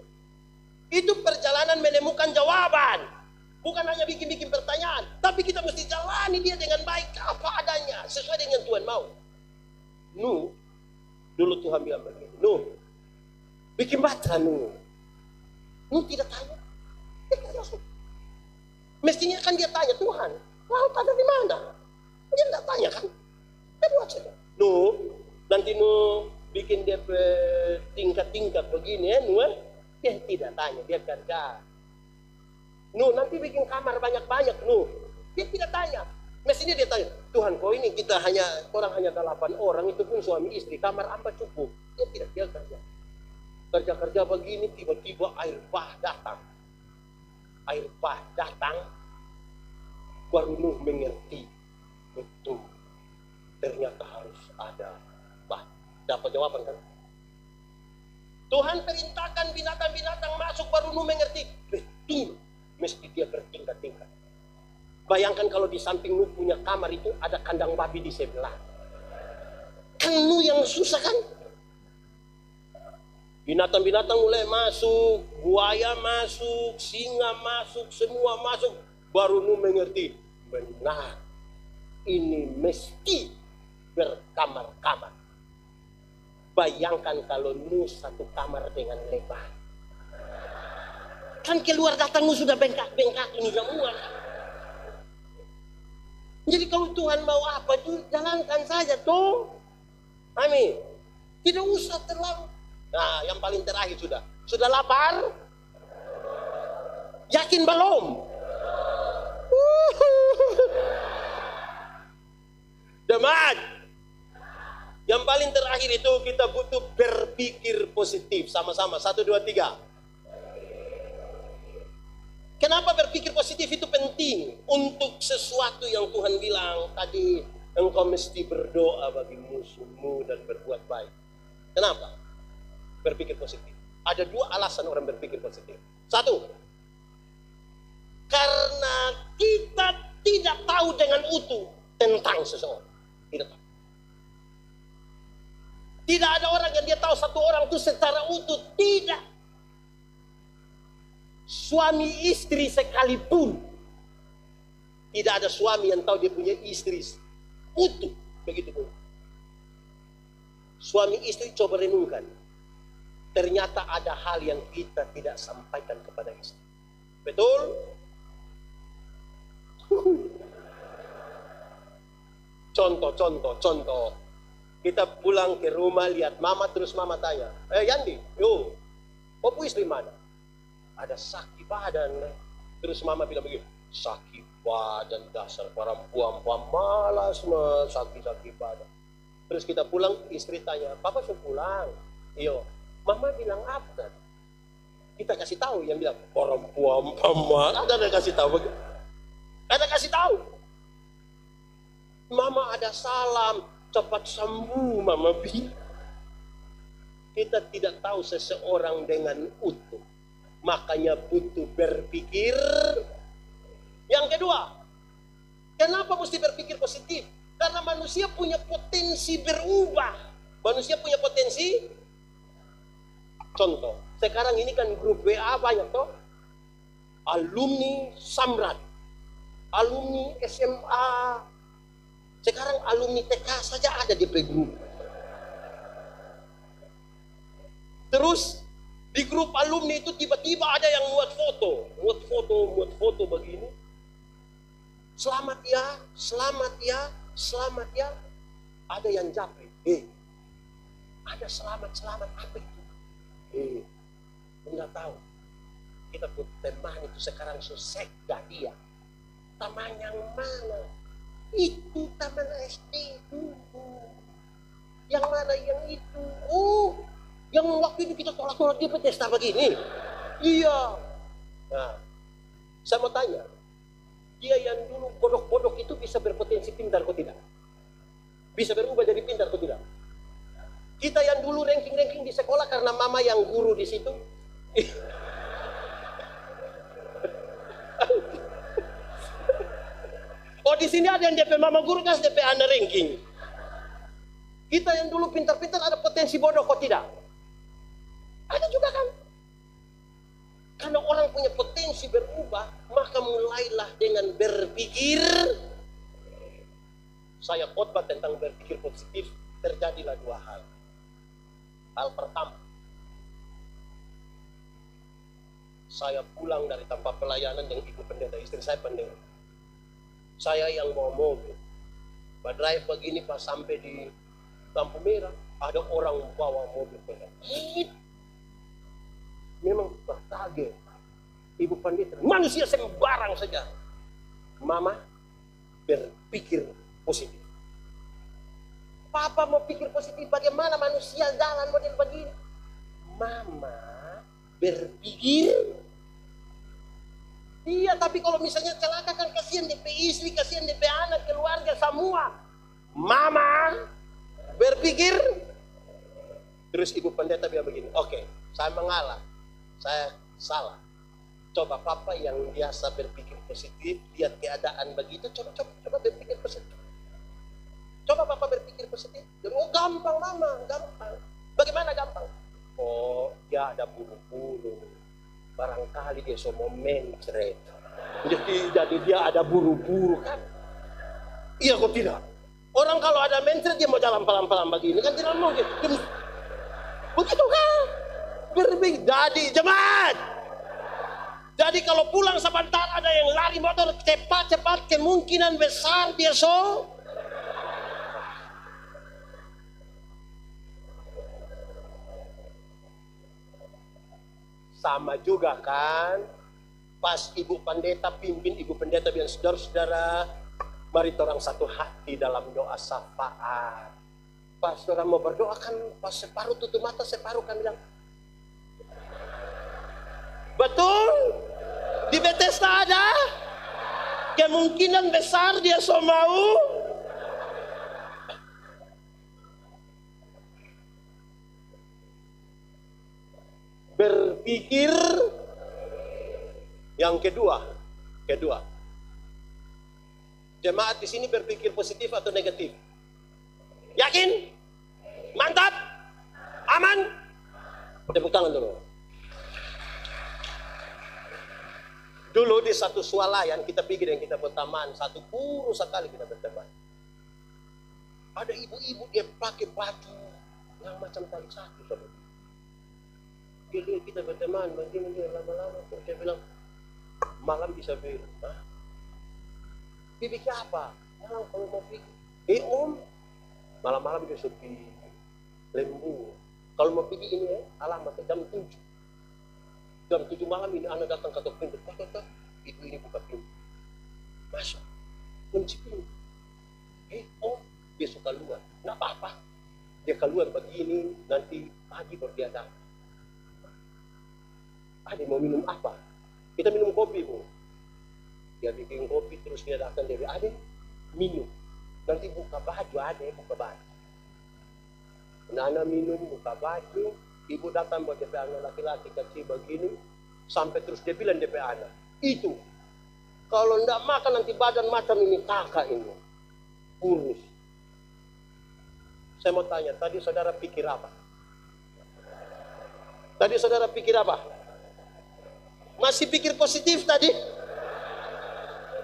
perjalanan menemukan jawaban. Bukan hanya bikin-bikin pertanyaan, tapi kita mesti jalani dia dengan baik, apa adanya, sesuai dengan Tuhan mau. Nuh, dulu Tuhan bilang begini, Nuh, bikin batra Nuh. Nuh tidak tanya. Mestinya kan dia tanya, "Tuhan, laut ada di mana?" Dia tidak tanya kan. Dia buat saja. Nuh, nanti Nuh bikin dia tingkat-tingkat begini ya, Nuh. Dia tidak tanya, dia kerja. Nuh, nanti bikin kamar banyak-banyak, Nuh. Dia tidak tanya. Mestinya dia tanya, "Tuhan, kau ini orang hanya 8 orang, itu pun suami istri, kamar apa cukup?" Dia tidak, dia kerja. Kerja-kerja begini, tiba-tiba air bah datang. Baru Nuh mengerti. Betul. Ternyata harus ada bah. Dapat jawaban kan? Tuhan perintahkan binatang-binatang masuk, baru Nuh mengerti. Betul. Mesti dia bertingkat-tingkat. Bayangkan kalau di samping Nuh punya kamar itu ada kandang babi di sebelah. Kan Nuh yang susah kan? Binatang-binatang mulai masuk, buaya masuk, singa masuk, semua masuk. Baru Nuh mengerti, benar, ini mesti berkamar-kamar. Bayangkan kalau Nuh satu kamar dengan lebar. Kan keluar datang Nuh sudah bengkak-bengkak ini semua. Jadi kalau Tuhan mau apa itu jalankan saja toh. Amin. Tidak usah terlalu. Nah, yang paling terakhir sudah lapar? Yakin belum? Jemaat, yang paling terakhir itu kita butuh berpikir positif sama-sama. 1, 2, 3. Kenapa berpikir positif itu penting? Untuk sesuatu yang Tuhan bilang tadi, engkau mesti berdoa bagi musuhmu dan berbuat baik. Kenapa? Berpikir positif. Ada 2 alasan orang berpikir positif. 1, karena kita tidak tahu dengan utuh tentang seseorang. Tidak tahu. Tidak ada orang yang dia tahu satu orang itu secara utuh. Tidak. Suami istri sekalipun, tidak ada suami yang tahu dia punya istri utuh. Begitu pun. Suami istri coba renungkan. Ternyata ada hal yang kita tidak sampaikan kepada istri. Betul? Contoh. Kita pulang ke rumah, lihat mama, terus mama tanya, Yandi, opo istri mana? Ada sakit badan. Terus mama bilang begini, sakit badan, dasar perempuan malas sakit badan. Terus kita pulang, istri tanya, papa sudah pulang? Iyo, mama bilang apa? Kita kasih tahu, yang bilang perempuan malas. Ada kasih tahu begitu. Ada kasih tahu. Mama ada salam, cepat sembuh mama bilang. Kita tidak tahu seseorang dengan utuh. Makanya butuh berpikir. Yang kedua, kenapa mesti berpikir positif? Karena manusia punya potensi berubah. Manusia punya potensi. Contoh, sekarang ini kan grup WA banyak toh. Alumni Samrat, alumni SMA, sekarang alumni TK saja ada di grup. Terus di grup alumni itu tiba-tiba ada yang muat foto begini. Selamat ya. Ada yang japri. Ada selamat apa itu? Enggak tahu. Kita pun teman itu sekarang susah dah dia. Taman yang mana? Itu taman SD dulu. Yang mana yang itu? Oh, yang waktu itu kita tolak-tolak dia pesta begini. Iya. Nah, saya mau tanya, dia yang dulu bodoh-bodoh itu bisa berpotensi pintar kok tidak? Bisa berubah jadi pintar kok tidak? Kita yang dulu ranking-ranking di sekolah karena mama yang guru di situ. Oh, di sini ada yang DP mama guru kan DP anak ranking. Kita yang dulu pintar-pintar ada potensi bodoh kok tidak? Ada juga kan? Karena orang punya potensi berubah, maka mulailah dengan berpikir. Saya khotbah tentang berpikir positif, terjadilah 2 hal. Hal pertama, saya pulang dari tempat pelayanan dengan ibu pendeta, istri saya pendeta. Saya yang bawa mobil, drive begini pas sampai di lampu merah, ada orang bawa mobil pendeta. Memang terkaget. Ibu pendeta, manusia sembarang saja. Mama berpikir positif. Papa mau pikir positif, bagaimana manusia jalan model begini? Mama berpikir. Iya, tapi kalau misalnya celaka kan kasihan DP istri, kasihan DP anak, keluarga semua. Mama berpikir. Terus ibu pendeta bilang begini, oke, saya mengalah, saya salah. Coba papa yang biasa berpikir positif, lihat keadaan begitu, coba berpikir positif. Coba papa berpikir positif. Oh, gampang mama, gampang. Bagaimana gampang? Oh, dia ada buru-buru. Barangkali dia semua mencret. Jadi dia ada buru-buru kan? Iya kok tidak? Orang kalau ada mencret dia mau jalan pelan-pelan begini kan tidak mungkin. Begitu kan? Berpikir. Jadi jemaat. Jadi kalau pulang sebentar ada yang lari motor cepat-cepat, kemungkinan besar dia sama juga kan, pas ibu pendeta pimpin, ibu pendeta bilang saudara-saudara, Mari orang satu hati dalam doa syafaat. Pas orang mau berdoa kan, pas separuh tutup mata, separuh kan bilang, betul, di Bethesda ada, kemungkinan besar dia so mau. Berpikir yang kedua, jemaat di sini berpikir positif atau negatif? Yakin? Mantap? Aman? Tepuk tangan dulu. Dulu di satu swalayan kita pergi dan kita berteman, satu kurus sekali kita berteman. Ada ibu-ibu dia pakai baju yang macam tali satu. Dia kita berteman, begini dia lama-lama terus dia bilang, malam bisa bilang, bibi apa? Malam kalau mau pergi, om, malam-malam dia sepi lembu. Kalau mau pergi ini alamatnya jam 7. Jam 7 malam ini anak datang ketok pintu, ibu ini buka pintu. Masuk, kunci pintu. Om, dia suka keluar, nggak apa-apa. Dia keluar begini, nanti pagi baru dia datang. Dia mau minum apa? Kita minum kopi, Bu. Dia bikin kopi terus dia datang, dia bilang, Ade minum, nanti buka baju, Ade buka baju. Nana minum, buka baju, ibu datang buat DP anak laki-laki kecil begini, sampai terus dia bilang DP anak, itu kalau ndak makan nanti badan macam ini kakak ini, kurus. Saya mau tanya, tadi saudara pikir apa? Tadi saudara pikir apa? Masih pikir positif tadi?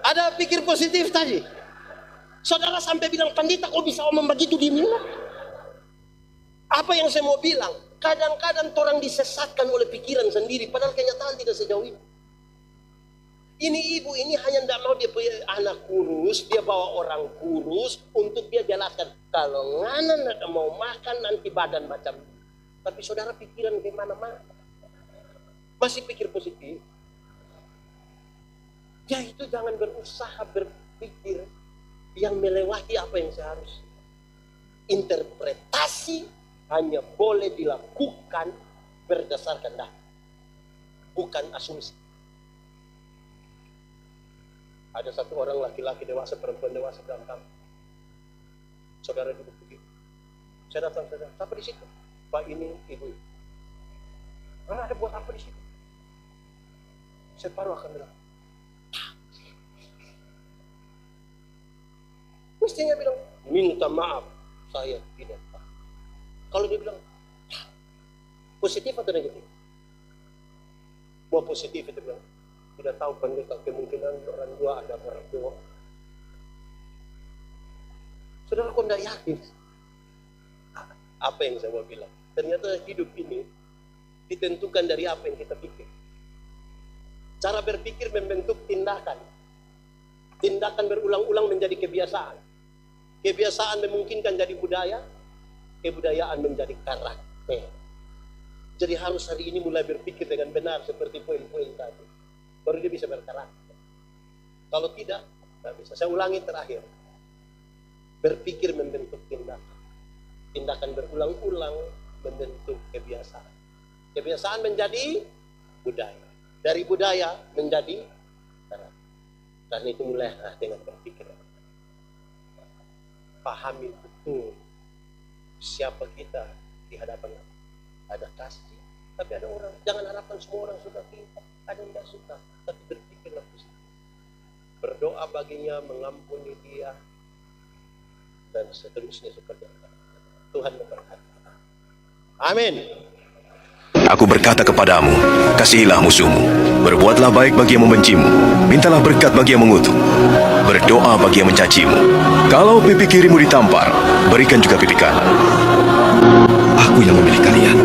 Ada pikir positif tadi? Saudara sampai bilang, pandita kok bisa omong begitu di mana? Apa yang saya mau bilang? Kadang-kadang orang disesatkan oleh pikiran sendiri, padahal kenyataan tidak sejauh ini. Ini ibu ini hanya tidak mau dia punya anak kurus, dia bawa orang kurus untuk dia jelaskan, kalau ngana tidak mau makan nanti badan macam ini. Tapi saudara pikiran kemana-mana. Masih pikir positif. Ya itu jangan berusaha berpikir yang melewati apa yang seharusnya. Interpretasi hanya boleh dilakukan berdasarkan data, bukan asumsi. Ada satu orang laki-laki dewasa, perempuan dewasa dalam kampung. Saudara duduk begitu. Saya datang, siapa di situ? Pak ini, ibu. Mana ada buat apa di situ? Saya baru akan bilang, mestinya bilang, minta maaf, saya tidak tahu. Kalau dia bilang, positif atau negatif? Mau positif itu bilang, tidak tahu pendeta, kemungkinan orang dua ada orang dua. Saudara kok tidak yakin? Apa yang saya mau bilang? Ternyata hidup ini ditentukan dari apa yang kita pikir. Cara berpikir membentuk tindakan. Tindakan berulang-ulang menjadi kebiasaan. Kebiasaan memungkinkan jadi budaya. Kebudayaan menjadi karakter. Jadi harus hari ini mulai berpikir dengan benar seperti poin-poin tadi. Baru dia bisa berkarakter. Kalau tidak, tidak bisa. Saya ulangi terakhir. Berpikir membentuk tindakan. Tindakan berulang-ulang membentuk kebiasaan. Kebiasaan menjadi budaya. Dari budaya menjadi karakter. Karena itu mulailah dengan berpikir. Pahami betul siapa kita di hadapan Allah. Ada kasih, tapi ada orang, jangan harapkan semua orang suka kita. Ada yang tidak suka, tapi berpikirlah positif. Berdoa baginya, mengampuni dia, dan seterusnya seperti itu. Tuhan memberkati. Amin. Aku berkata kepadamu, kasihilah musuhmu, berbuatlah baik bagi yang membencimu, mintalah berkat bagi yang mengutuk, berdoa bagi yang mencacimu. Kalau pipi kirimu ditampar, berikan juga pipi kanan. Aku yang memilih kalian.